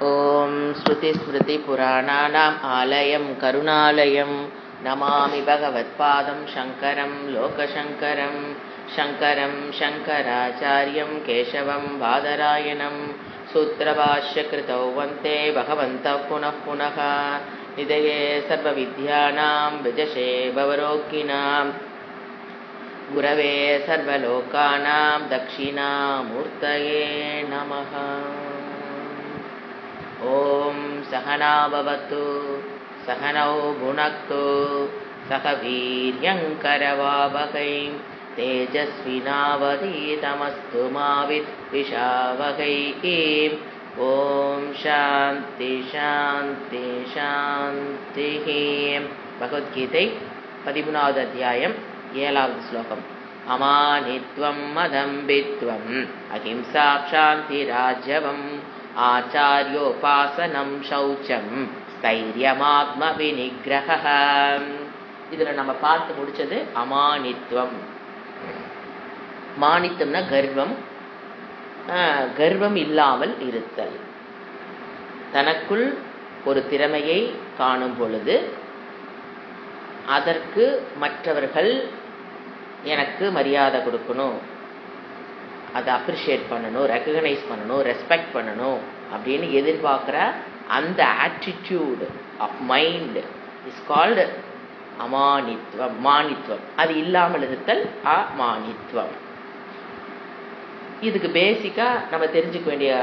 ॐ श्रुतिस्मृतिपुराणानाम् आलयं करुणालयं नमामि भगवत्पादं शङ्करं लोकशङ्करं शङ्करं शङ्कराचार्यं केशवं बादरायणं सूत्रभाष्यकृतौ वन्दे भगवन्तः पुनः पुनः निधये सर्वविद्यानां विजशे भवरोगिणां गुरवे सर्वलोकानां दक्षिणामूर्तये नमः। ॐ सहना भवतु सहनौ भुनक्तु सह वीर्यङ्करवावहै तेजस्विनावधीतमस्तु मा विद्विषावहै। ॐ शान्ति शान्ति शान्तिः। भगवद्गीதை 13வது அத்தியாயம் 7வது ஸ்லோகம். அமானித்வம் மதம்பித்வம் அஹிம்சா சாந்திராஜ்யவம் ஆச்சாரியோபாசனம் சௌச்சம் ஸ்தைரியமாத்ம விநிகிரஹ. இதுல நம்ம பார்த்து முடிச்சது அமானித்வம். மானித்தம்னா கர்வம், கர்வம் இல்லாமல் இருத்தல். தனக்குள் ஒரு திறமையை காணும் பொழுது அதற்கு மற்றவர்கள் எனக்கு மரியாதை கொடுக்கணும், அதை அப்ரிஷியேட் பண்ணணும், ரெக்கக்னைஸ் பண்ணணும், ரெஸ்பெக்ட் பண்ணணும் அப்படின்னு எதிர்பார்க்குற அந்த attitude of mind is called அமானித்வம், மானித்வம். அது இல்லாமல் இருத்தல் அமானித்வம். இதுக்கு பேசிக்கா நம்ம தெரிஞ்சுக்க வேண்டிய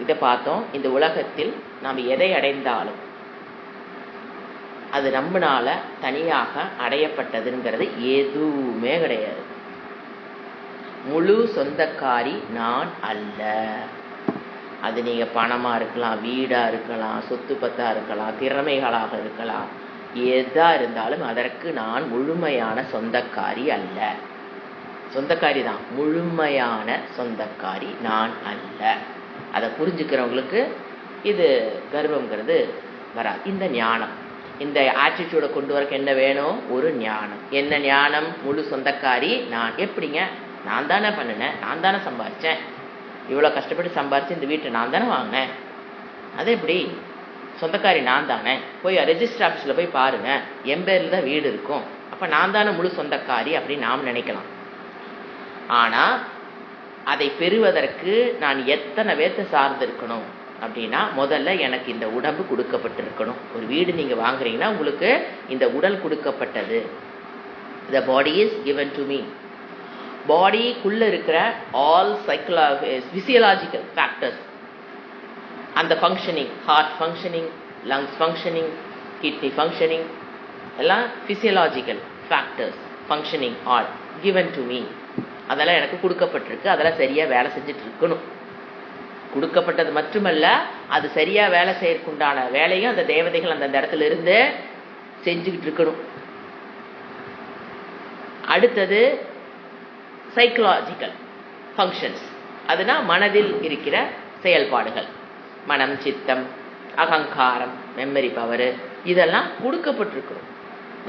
இதை பார்த்தோம். இந்த உலகத்தில் நாம் எதை அடைந்தாலும் அது நம்மளால தனியாக அடையப்பட்டதுங்கிறது எதுவுமே கிடையாது. முழு சொந்தக்காரி நான் அல்ல. அது நீங்க பணமா இருக்கலாம், வீடா இருக்கலாம், சொத்து பத்தா இருக்கலாம், திறமைகளாக இருக்கலாம், எதா இருந்தாலும் அதற்கு நான் முழுமையான சொந்தக்காரி அல்ல. சொந்தக்காரி தான், முழுமையான சொந்தக்காரி நான் அல்ல. அதை புரிஞ்சுக்கிறவங்களுக்கு இது கர்வம்ங்கிறது வராது. இந்த ஞானம், இந்த ஆட்டிடியூடை கொண்டு வரக்கு என்ன வேணும்? ஒரு ஞானம். என்ன ஞானம்? முழு சொந்தக்காரி நான். எப்படிங்க? நான் தானே பண்ணினேன், நான் தானே சம்பாரிச்சேன், இவ்வளோ கஷ்டப்பட்டு சம்பாரிச்சு இந்த வீட்டை நான் தானே வாங்கினேன், அது எப்படி? சொந்தக்காரி நான் தானே. போய் ரெஜிஸ்டர் ஆஃபீஸில் போய் பாருங்க, என் பேரில் தான் வீடு இருக்கும், அப்போ நான் தானே முழு சொந்தக்காரி அப்படின்னு நாம் நினைக்கலாம். ஆனால் அதை பெறுவதற்கு நான் எத்தனை பேர்த்த சார்ந்து இருக்கணும் அப்படின்னா, முதல்ல எனக்கு இந்த உடம்பு கொடுக்கப்பட்டிருக்கணும். ஒரு வீடு நீங்க வாங்குறீங்கன்னா உங்களுக்கு இந்த உடல் கொடுக்கப்பட்டது. The body is given to me. பாடிக்குள்ள இருக்கிற ஆல் physiological factors, அந்த functioning, heart functioning, lungs functioning, kidney functioning, எல்லாம் physiological factors functioning are given to me. அதெல்லாம் எனக்கு கொடுக்கப்பட்டிருக்கு. அதெல்லாம் சரியா வேலை செஞ்சுட்டு இருக்கணும். கொடுக்கப்பட்டது மட்டுமல்ல, அது சரியா வேலை செய்யறதுக்குண்டான வேலையும் அந்த தேவதைகள் அந்த இடத்துல இருந்து செஞ்சுக்கிட்டு இருக்கணும். அடுத்தது சைக்கலாஜிக்கல் ஃபங்க்ஷன்ஸ். அதுனா மனதில் இருக்கிற செயல்பாடுகள், மனம், சித்தம், அகங்காரம், மெமரி பவர், இதெல்லாம் கொடுக்கப்பட்டிருக்கணும்.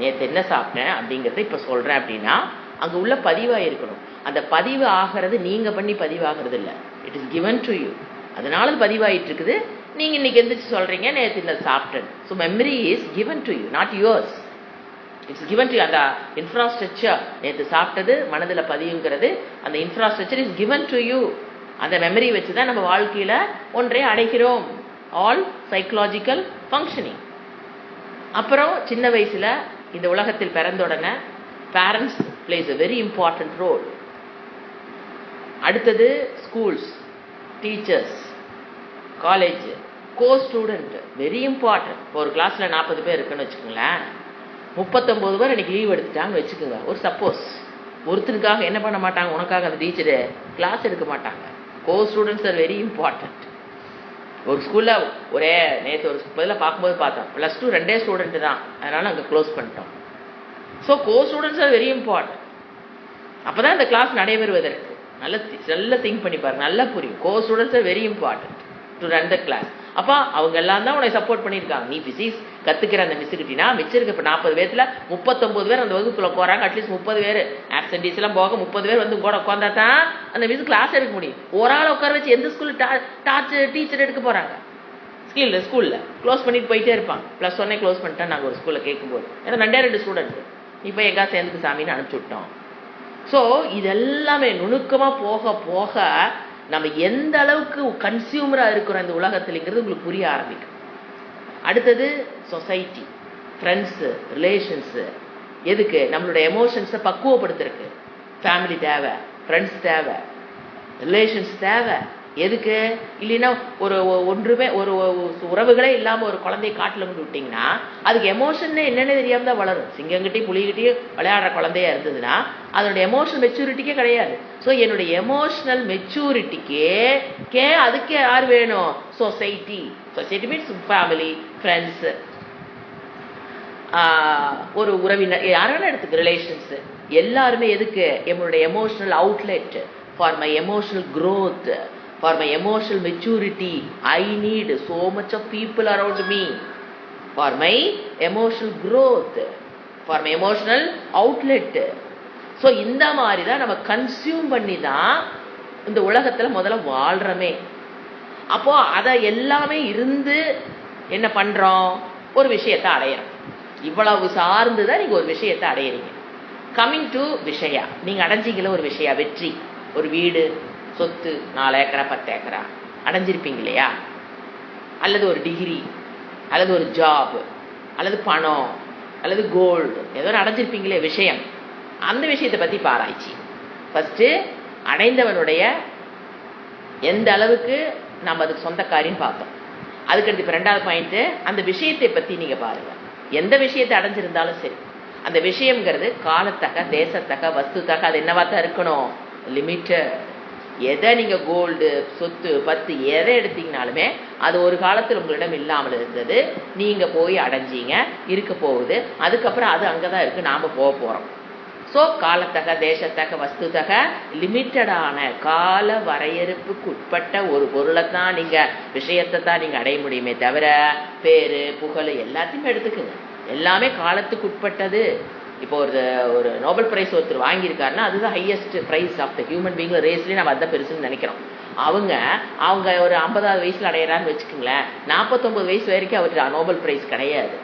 நேற்று என்ன சாப்பிட்டேன் அப்படிங்கிறத இப்ப சொல்றேன் அப்படின்னா அங்க உள்ள பதிவாக இருக்கணும். அந்த பதிவு ஆகிறது நீங்க பண்ணி பதிவாகிறது இல்லை, it is given to you. அதனால பதிவாயிட்டு இருக்குது. நீங்க இன்னைக்கு எந்திரிச்சு சொல்றீங்க நேற்று இந்த சாப்பிட்டேன். So memory is given to you, not yours. It's given to you. அந்த இன்ஃப்ராஸ்ட்ரக்சர், நேற்று சாப்பிட்டது மனதில் பதிவுங்கிறது, அந்த infrastructure is given to you. அந்த மெமரி வச்சுதான் நம்ம வாழ்க்கையில ஒன்றை அடைகிறோம். All psychological functioning. அப்புறம் சின்ன வயசுல இந்த உலகத்தில் பிறந்த உடனே parents place a very important role. அடுத்தது ஸ்கூல்ஸ், டீச்சர்ஸ், காலேஜ், கோ ஸ்டூடெண்ட், வெரி இம்பார்ட்டன்ட். ஒரு கிளாஸ்ல 40 பேர் இருக்குன்னு வச்சுக்கோங்களேன், 39 பேர் இன்னைக்கு லீவ் எடுத்துட்டாங்கன்னு வச்சுக்கோங்க. ஒரு சப்போஸ் ஒருத்தனுக்காக என்ன பண்ண மாட்டாங்க, உனக்காக அந்த டீச்சரு கிளாஸ் எடுக்க மாட்டாங்க. கோ ஸ்டூடெண்ட்ஸ் ஆர் வெரி இம்பார்ட்டன்ட். ஒரு ஸ்கூல்ல ஒரே நேற்று ஒரு பதில பார்க்கும்போது பார்த்தோம், +2 2 ஸ்டூடெண்ட் தான், அதனால அங்கே க்ளோஸ் பண்ணிட்டோம். So co students are very important. அப்பதான் இந்த கிளாஸ் நடைபெறுவதற்கு நல்லா திங்க் பண்ணி பாருங்க, நல்லா புரியும். Co students are very important to run the class. அப்போ அவங்க எல்லாம் தான் உன்னை சப்போர்ட் பண்ணியிருக்காங்க. நீ பிசிக்ஸ் கத்துக்கிற அந்த மிஸ் கிட்டினா மிச்சம் இருக்கு. இப்போ 40 பேர்ல 39 பேர் அந்த வகுப்புல போறாங்க. அட்லீஸ்ட் 30 பேர் ஆப்சன்டீஸ் எல்லாம் போக 30 பேர் வந்து கூட உட்காந்தா தான் அந்த மிஸ் கிளாஸ் எடுக்க முடியும். ஒரு ஆள் உட்கார வச்சு எந்த ஸ்கூல்ல டீச்சர் எடுக்க போறாங்க? இல்லை ஸ்கூலில் க்ளோஸ் பண்ணிட்டு போயிட்டே இருப்பாங்க. +1 க்ளோஸ் பண்ணிட்டா நாங்கள் ஒரு ஸ்கூலில் கேட்கும்போது ஏன்னா 2 ஸ்டூடெண்ட் இப்போ எங்கா சேர்ந்துக்கு சாமின்னு அனுப்பிச்சி விட்டோம். ஸோ இதெல்லாமே நுணுக்கமாக போக போக நம்ம எந்த அளவுக்கு கன்சியூமராக இருக்கிறோம் இந்த உலகத்துலங்கிறது உங்களுக்கு புரிய ஆரம்பிக்கும். அடுத்தது சொசைட்டி, ஃப்ரெண்ட்ஸு, ரிலேஷன்ஸு. எதுக்கு? நம்மளுடைய எமோஷன்ஸை பக்குவப்படுத்துறதுக்கு. ஃபேமிலி தேவை, ஃப்ரெண்ட்ஸ் தேவை, ரிலேஷன்ஸ் தேவை. எதுக்கு? இல்லைன்னா ஒரு ஒன்றுமே ஒரு உறவுகளே இல்லாமல் ஒரு குழந்தைய காட்டில் கொண்டு விட்டிங்கன்னா அதுக்கு எமோஷன் என்னென்ன தெரியாமல் தான் வளரும். சிங்கங்கிட்டையும் புலிகிட்டையும் விளையாடுற குழந்தையா இருந்ததுன்னா அதனுடைய எமோஷனல் மெச்சூரிட்டிக்கே கிடையாது. ஸோ என்னுடைய எமோஷனல் மெச்சூரிட்டிக்கே அதுக்கே யார் வேணும்? Society. Society means family, friends, ஒரு உறவினர், யாராலும் எடுத்துக்கு ரிலேஷன்ஸு எல்லாருமே. எதுக்கு? என்னுடைய emotional outlet, for my emotional growth, for my emotional maturity. I need so much of people around me for my emotional growth, for my emotional outlet. So இந்த மாதிரி தான் நம்ம கன்சியூம் பண்ணி தான் இந்த உலகத்தில் முதல்ல வாழ்கிறோமே. அப்போது அதை எல்லாமே இருந்து என்ன பண்ணுறோம்? ஒரு விஷயத்தை அடையிறோம். இவ்வளவு சார்ந்து தான் நீங்கள் ஒரு விஷயத்தை அடையிறீங்க. கம்மிங் டு விஷயா, நீங்கள் அடைஞ்சிங்கள ஒரு விஷயா, வெற்றி, ஒரு வீடு, சொத்து, 4 ஏக்கரா 10 ஏக்கரா அடைஞ்சிருப்பீங்க இல்லையா? அல்லது ஒரு டிகிரி, அல்லது ஒரு ஜாப், அல்லது பணம், அல்லது கோல்டு, ஏதோ அடைஞ்சிருப்பீங்களே விஷயம். அந்த விஷயத்தை பற்றி ஆராய்ச்சி. ஃபஸ்ட்டு அடைந்தவனுடைய எந்த அளவுக்கு நம்ம அதுக்கு சொந்தக்காரின்னு பார்த்தோம். அதுக்கடுத்து இப்போ 2வது பாயிண்ட்டு, அந்த விஷயத்தை பற்றி நீங்கள் பாருங்கள். எந்த விஷயத்தை அடைஞ்சிருந்தாலும் சரி, அந்த விஷயங்கிறது காலத்தக்க, தேசத்தக்க, வஸ்துத்தக்க, அது என்னவா தான் இருக்கணும்? லிமிட்டட். எதை நீங்கள் கோல்டு, சொத்து, 10 எதை எடுத்தீங்கனாலுமே அது ஒரு காலத்தில் உங்களிடம் இல்லாமல் இருந்தது, நீங்கள் போய் அடைஞ்சிங்க, இருக்க போகுது. அதுக்கப்புறம் அது அங்கே தான் இருக்குது, நாம் போக போகிறோம். ஸோ காலத்தக, தேசத்தக, வஸ்துத்தக, லிமிட்டடான கால வரையறுப்புக்கு உட்பட்ட ஒரு பொருளை தான் நீங்கள், விஷயத்தை தான் நீங்கள் அடைய முடியுமே தவிர பேர், புகழ் எல்லாத்தையுமே எடுத்துக்குங்க. எல்லாமே காலத்துக்கு உட்பட்டது. இப்போ ஒரு நோபல் பிரைஸ் ஒருத்தர் வாங்கியிருக்காருன்னா அதுதான் highest prize of the human being ரேஸ்லேயே நம்ம அதான் பெருசுன்னு நினைக்கிறோம். அவங்க ஒரு 50வது வயசில் அடையிறான்னு வச்சுக்கோங்களேன், 49 வயசு வரைக்கும் அவருக்கு நோபல் ப்ரைஸ் கிடையாது.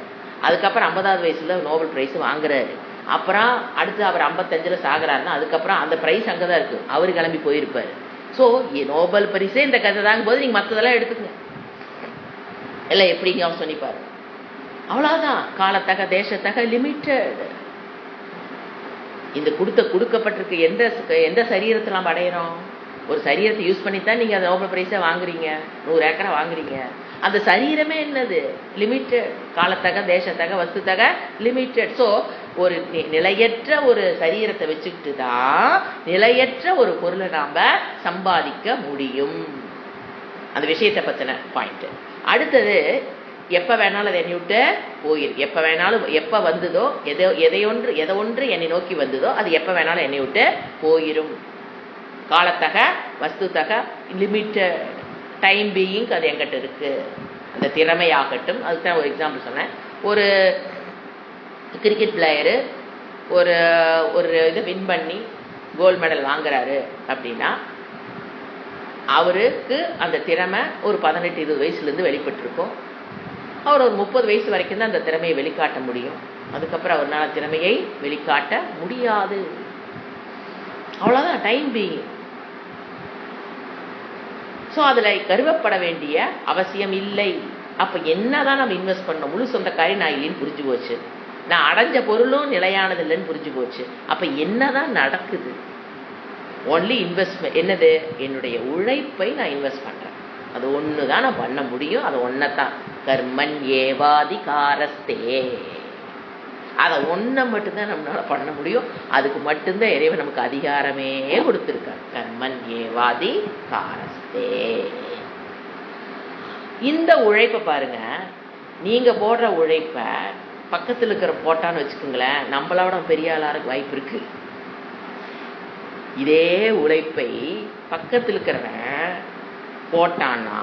அதுக்கப்புறம் 50வது வயசில் நோபல் ப்ரைஸ் வாங்குறாரு. அப்புறம் அடுத்து அவர் 55ல் சாகிறாருன்னா அதுக்கப்புறம் அந்த ப்ரைஸ் அங்கே தான் இருக்குது, அவர் கிளம்பி போயிருப்பார். ஸோ நோபல் பரிசே இந்த கதை தாங்கும் போது நீங்கள் மற்றதெல்லாம் எடுத்துக்கங்க, எல்லாம் எப்படிங்க அவர் சொன்னிப்பார். அவ்வளோதான். காலத்தக, தேசத்தக, லிமிட்டட். இந்த கொடுக்கப்பட்டிருக்கு. எந்த சரீரத்தை நம்ம அடையிறோம்? ஒரு சரீரத்தை யூஸ் பண்ணித்தான் நீங்கள் அந்த நோபல் பிரைஸை வாங்குறீங்க, 100 ஏக்கரை வாங்குறீங்க. அந்த சரீரமே என்னது? லிமிட்டட். காலத்தக, தேசத்தக, வஸ்துத்தக, லிமிட்டட். ஸோ ஒரு நிலையற்ற ஒரு சரீரத்தை வச்சுக்கிட்டு தான் நிலையற்ற ஒரு பொருளை நாம் சம்பாதிக்க முடியும். அந்த விஷயத்தை பற்றின பாயிண்ட். அடுத்தது, எப்போ வேணாலும் அதை என்னை விட்டு போயிருக்கு. எப்போ வேணாலும், எப்போ வந்ததோ, எதை ஒன்று என்னை நோக்கி வந்ததோ அது எப்போ வேணாலும் என்னை விட்டு போயிடும். காலத்தக, வஸ்துத்தக, லிமிட்டட். டைம் பீயிங் அது எங்கிட்ட இருக்குது. அந்த திறமையாகட்டும். அதுக்கு தான் ஒரு எக்ஸாம்பிள் சொன்னேன். ஒரு கிரிக்கெட் பிளேயரு ஒரு இதை வின் பண்ணி கோல்டு மெடல் வாங்குறாரு அப்படின்னா அவருக்கு அந்த திறமை ஒரு 18-20 வயசுலேருந்து வெளிப்பட்டிருக்கும். அவர் ஒரு 30 வயசு வரைக்கும் தான் அந்த திறமையை வெளிக்காட்ட முடியும். அதுக்கப்புறம் அவரால் திறமையை வெளிக்காட்ட முடியாது. அவ்வளோதான் டைம் பீயிங். ஸோ அதில் கருவப்பட வேண்டிய அவசியம் இல்லை. அப்போ என்ன தான் நம்ம இன்வெஸ்ட் பண்ணணும்? முழு சொந்தக்காரி நான் இல்லைன்னு புரிஞ்சு போச்சு, நான் அடைஞ்ச பொருளும் நிலையானது இல்லைன்னு புரிஞ்சு போச்சு. அப்போ என்ன தான் நடக்குது? Only investment. என்னது? என்னுடைய உழைப்பை நான் இன்வெஸ்ட் பண்ணுறேன். அது ஒன்று தான் நான் பண்ண முடியும். அது ஒன்றை தான், கர்மன் ஏவாதி காரஸ்தே. அதை ஒன்றை மட்டும்தான் நம்மளால் பண்ண முடியும். அதுக்கு மட்டும்தான் இறைவன் நமக்கு அதிகாரமே கொடுத்துருக்காங்க. கர்மன் ஏவாதி காரஸ்தே. இந்த உழைப்பை பாருங்க, நீங்கள் போடுற உழைப்பை பக்கத்தில் இருக்கிற போட்டான்னு வச்சுக்கோங்களேன், நம்மளோட பெரிய ஆளாருக்கு வாய்ப்பு இருக்கு. இதே உழைப்பை பக்கத்தில் இருக்கிறவன் போட்டான்னா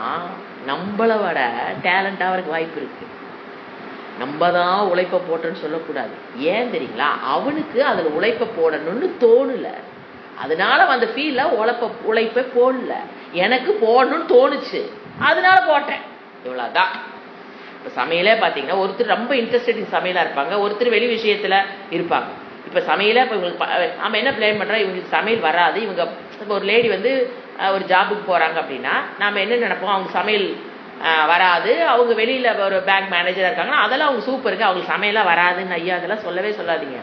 நம்மளை விட டேலண்டாக அவருக்கு வாய்ப்பு இருக்கு. நம்ம தான் உழைப்பை போட்டோன்னு சொல்லக்கூடாது. ஏன் தெரியுங்களா? அவனுக்கு அதில் உழைப்பை போடணும்னு தோணலை, அதனால அந்த ஃபீல்ல உழைப்பை போடல. எனக்கு போடணும்னு தோணுச்சு, அதனால போட்டேன். இவ்வளவுதான். இப்ப சமையலே பாத்தீங்கன்னா ஒருத்தர் ரொம்ப இன்ட்ரெஸ்டட் இன் சமையலா இருப்பாங்க, ஒருத்தர் வெளி விஷயத்துல இருப்பாங்க. இப்ப சமையல இப்ப இவங்களுக்கு நம்ம என்ன பிளான் பண்றோம், இவங்களுக்கு சமையல் வராது, இவங்க இப்போ ஒரு லேடி வந்து ஒரு ஜாபுக்கு போறாங்க அப்படின்னா நாம என்ன நினைப்போம், அவங்க சமையல் வராது, அவங்க வெளியில ஒரு பேங்க் மேனேஜரா இருக்காங்கன்னா அதெல்லாம் அவங்க சூப்பருக்கு, அவங்களுக்கு சமையலாம் வராதுன்னு ஐயா அதெல்லாம் சொல்லவே சொல்லாதீங்க.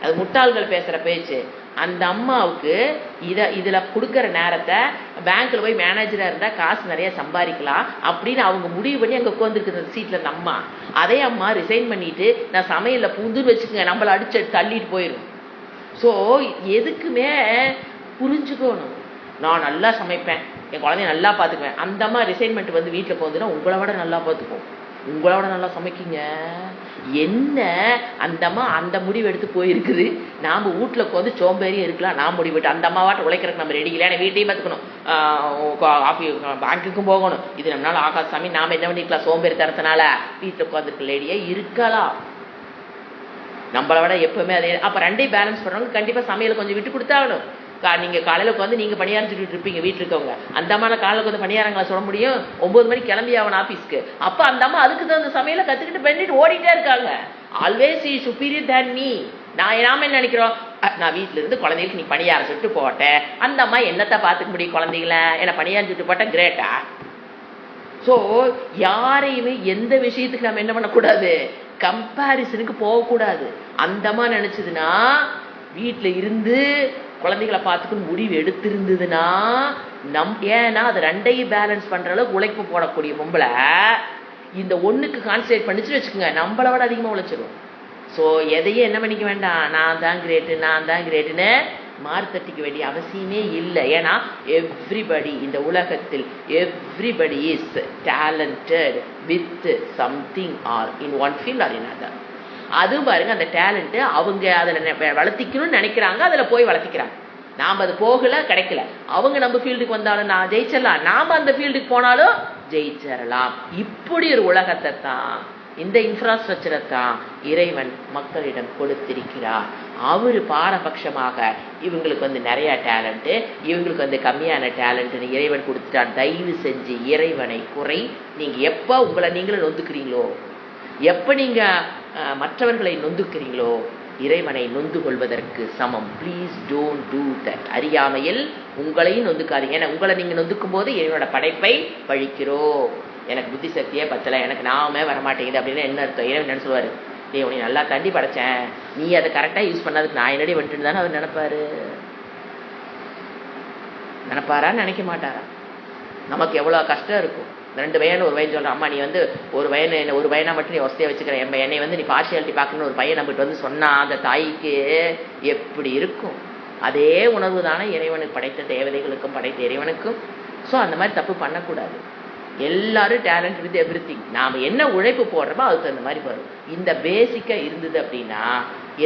அது முட்டாள்கள் பேசுற பேச்சு. அந்த அம்மாவுக்கு இதுல கொடுக்கற நேரத்தை பேங்க்ல போய் மேனேஜரா இருந்தா காசு நிறைய சம்பாதிக்கலாம் அப்படின்னு அவங்க முடிவு பண்ணி அங்க உட்காந்துருக்கு சீட்ல அந்த அம்மா. அதே அம்மா ரிசைன் பண்ணிட்டு நான் சமையல்ல புதுன்னு வச்சுக்கோங்க நம்மள அடிச்சு தள்ளிட்டு போயிடும். ஸோ எதுக்குமே புரிஞ்சுக்கணும், நான் நல்லா சமைப்பேன், என் குழந்தைய நல்லா பார்த்துக்குவேன். அந்த அம்மா ரிசைன்மெண்ட் வந்து வீட்டில் போகுதுன்னா உங்களை விட நல்லா பார்த்துக்கும், உங்களை விட நல்லா சமைக்கிங்க. என்ன அந்த அம்மா அந்த முடிவு எடுத்து போயிருக்குது, நாம் வீட்டில் உட்காந்து சோம்பேறியும் இருக்கலாம். நான் முடிவிட்டு அந்த அம்மாவாட்ட உழைக்கிறதுக்கு நம்ம ரெடி இல்லை, ஏன்னா வீட்டையும் பார்த்துக்கணும், பேங்க்குக்கும் போகணும், இது நம்மளால ஆகாத சாமி, நாம் என்ன பண்ணிக்கலாம் சோம்பேறி தரத்தினால வீட்டில் உட்காந்துருக்க லேடியே இருக்கலாம். நம்மளை விட எப்பவுமே அதே. அப்போ ரெண்டையும் பேலன்ஸ் பண்ணுறவங்க கண்டிப்பாக சமையலை கொஞ்சம் விட்டு கொடுத்தாகணும். நீங்கள் காலையில் உட்காந்து நீங்கள் பணியாரம் சுட்டுட்டு இருப்பீங்க வீட்டில் இருக்கவங்க, அந்த அம்மா காலையில் உட்காந்து பணியாரங்களை சொல்ல முடியும், 9 மணிக்கு கிளம்பி ஆகணும் ஆஃபீஸ்க்கு. அப்போ அந்த அம்மா அதுக்கு தான் அந்த சமையலை கற்றுக்கிட்டு பண்ணிட்டு ஓடிட்டே இருக்காங்க. Always is superior than me. நாம என்ன நினைக்கிறோம், நான் வீட்டில இருந்து குழந்தைகளுக்கு நீ பணியாரம் சுட்டு போட்டேன், அந்த அம்மா என்னத்தை பார்த்துக்க முடியும் குழந்தைங்கள, என்ன பணியாரம் சுட்டு போட்டேன் கிரேட்டா. ஸோ யாரையுமே எந்த விஷயத்துக்கு நம்ம என்ன பண்ணக்கூடாது, கம்பேரிசனுக்கு போகக்கூடாது. அந்த அம்மா நினைச்சதுன்னா வீட்டில் இருந்து குழந்தைகளை பார்த்துக்கணும் முடிவு எடுத்திருந்ததுன்னா ஏன்னா அது ரெண்டையும் பேலன்ஸ் பண்ற அளவுக்கு உழைப்பு போடக்கூடிய பொம்பளை இந்த ஒண்ணுக்கு கான்சன்ட்ரேட் பண்ணிச்சுன்னு வச்சுக்கோங்க, நம்மளை விட அதிகமாக உழைச்சிடும். ஸோ எதையும் என்ன பண்ணிக்க வேண்டாம், நான் தான் கிரேட்டுன்னு மார்த்தட்டிக்க வேண்டிய அவசியமே இல்லை. ஏன்னா எவ்ரிபடி இந்த உலகத்தில் everybody is talented with something R in one field R in other. அது பாருங்க அந்த டேலண்ட் அவங்க அதில் வளர்த்திக்கணும்னு நினைக்கிறாங்க, அதில் போய் வளர்த்திக்கிறாங்க. நாம் அது போகல கிடைக்கல, அவங்க நம்ம ஃபீல்டுக்கு வந்தாலும் நான் ஜெயிச்சிடலாம், நாம் அந்த ஃபீல்டுக்கு போனாலும் ஜெயிச்சிடலாம். இப்படி ஒரு உலகத்தை தான், இந்த இன்ஃப்ராஸ்ட்ரக்சரை தான் இறைவன் மக்களிடம் கொடுத்திருக்கிறார். அவரு பாரபட்சமாக இவங்களுக்கு வந்து நிறைய டேலண்ட்டு, இவங்களுக்கு வந்து கம்மியான டேலண்ட்னு இறைவன் கொடுத்துட்டான். தயவு செஞ்சு இறைவனை குறை. நீங்க எப்போ உங்களை நீங்களே நொந்துக்கிறீங்களோ, எப்போ நீங்க மற்றவர்களை நொந்துக்கிறீங்களோ இறைவனை நொந்து கொள்வதற்கு சமம். Please don't do that. அறியாமையில் உங்களையும் நொந்துக்காதீங்க. ஏன்னா உங்களை நீங்க நொந்துக்கும் போது இறைவனோட படைப்பை பழிக்கிறோம். எனக்கு புத்தி சக்தியே பத்தலை, எனக்கு நாமே வரமாட்டேங்குது அப்படின்னு என்ன அர்த்தம்? இறைவன் என்ன சொல்லுவாரு, டேய் உன்னை நல்லா தாண்டி படைச்சேன், நீ அதை கரெக்டாக யூஸ் பண்ணாதுக்கு நான் என்னடி வந்துட்டு தானே அவர் நினைப்பாரா நினைக்க மாட்டாரா? நமக்கு எவ்வளோ கஷ்டம் இருக்கும். 2 வயன் ஒரு வயன் சொல்கிறேன், அம்மா நீ வந்து ஒரு வயனா மட்டும் நீ வசதியாக வச்சுக்கிறேன், என்னை வந்து நீ பார்ஷியாலிட்டி பார்க்கணுன்னு ஒரு பையன் நம்மகிட்ட வந்து சொன்னால் அந்த தாய்க்கு எப்படி இருக்கும்? அதே உணர்வு தானே இறைவனுக்கு படைத்த தேவதைகளுக்கும் படைத்த இறைவனுக்கும். ஸோ அந்த மாதிரி தப்பு பண்ணக்கூடாது. எல்லாரும் டேலண்ட் வித் எவ்ரிதிங். நாம் என்ன உழைப்பு போடுறோமோ அதுக்கு தகுந்த மாதிரி வரும். இந்த பேசிக்காக இருந்தது அப்படின்னா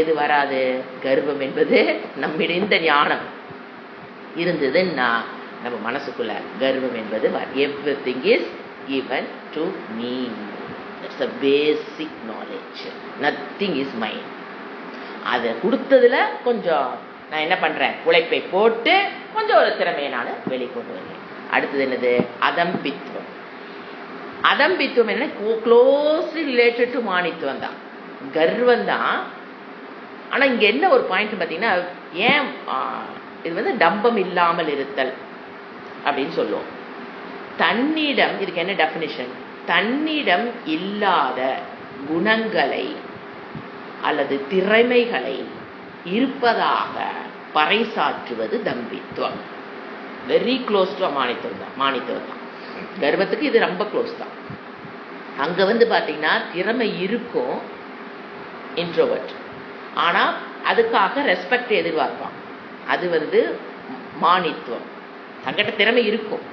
எது வராது? கர்வம் என்பது நம்மிடம் இந்த ஞானம் இருந்ததுன்னா நம்ம மனசுக்குள்ள கர்வம் என்பது everything is given to me. That's a basic knowledge. Nothing is mine. அதை கொடுத்ததுல கொஞ்சம் நான் என்ன பண்றேன், உழைப்பை போட்டு கொஞ்சம் ஒரு திறமையை நான் வெளிக்கொண்டு வரேன். அடுத்தது என்னது? அதம்பித்துவம். அதம்பித்துவம் என்ன? க்ளோஸ்லி ரிலேட்டட் டு மானித்துவம் தான், கர்வம் தான். ஆனா இங்க என்ன ஒரு பாயிண்ட் பார்த்தீங்கன்னா, ஏன் இது வந்து டம்பம் இல்லாமல் இருத்தல் அப்படின்னு சொல்லுவோம். தன்னிடம், இதுக்கு என்ன டெஃபினிஷன்? தன்னிடம் இல்லாத குணங்களை அல்லது திறமைகளை இருப்பதாக பறைசாற்றுவது தம்பித்துவம். வெரி க்ளோஸ் டு மானித்துவம் தான். கர்வத்துக்கு இது ரொம்ப க்ளோஸ் தான். அங்க வந்து பாத்தீங்கன்னா திறமை இருக்கும் இன்ட்ரோவர்ட், ஆனா அதுக்காக ரெஸ்பெக்ட் எதிர்பார்ப்பான். அது வந்து மானித்துவம். தங்கிட்ட திறமை இருக்கும்,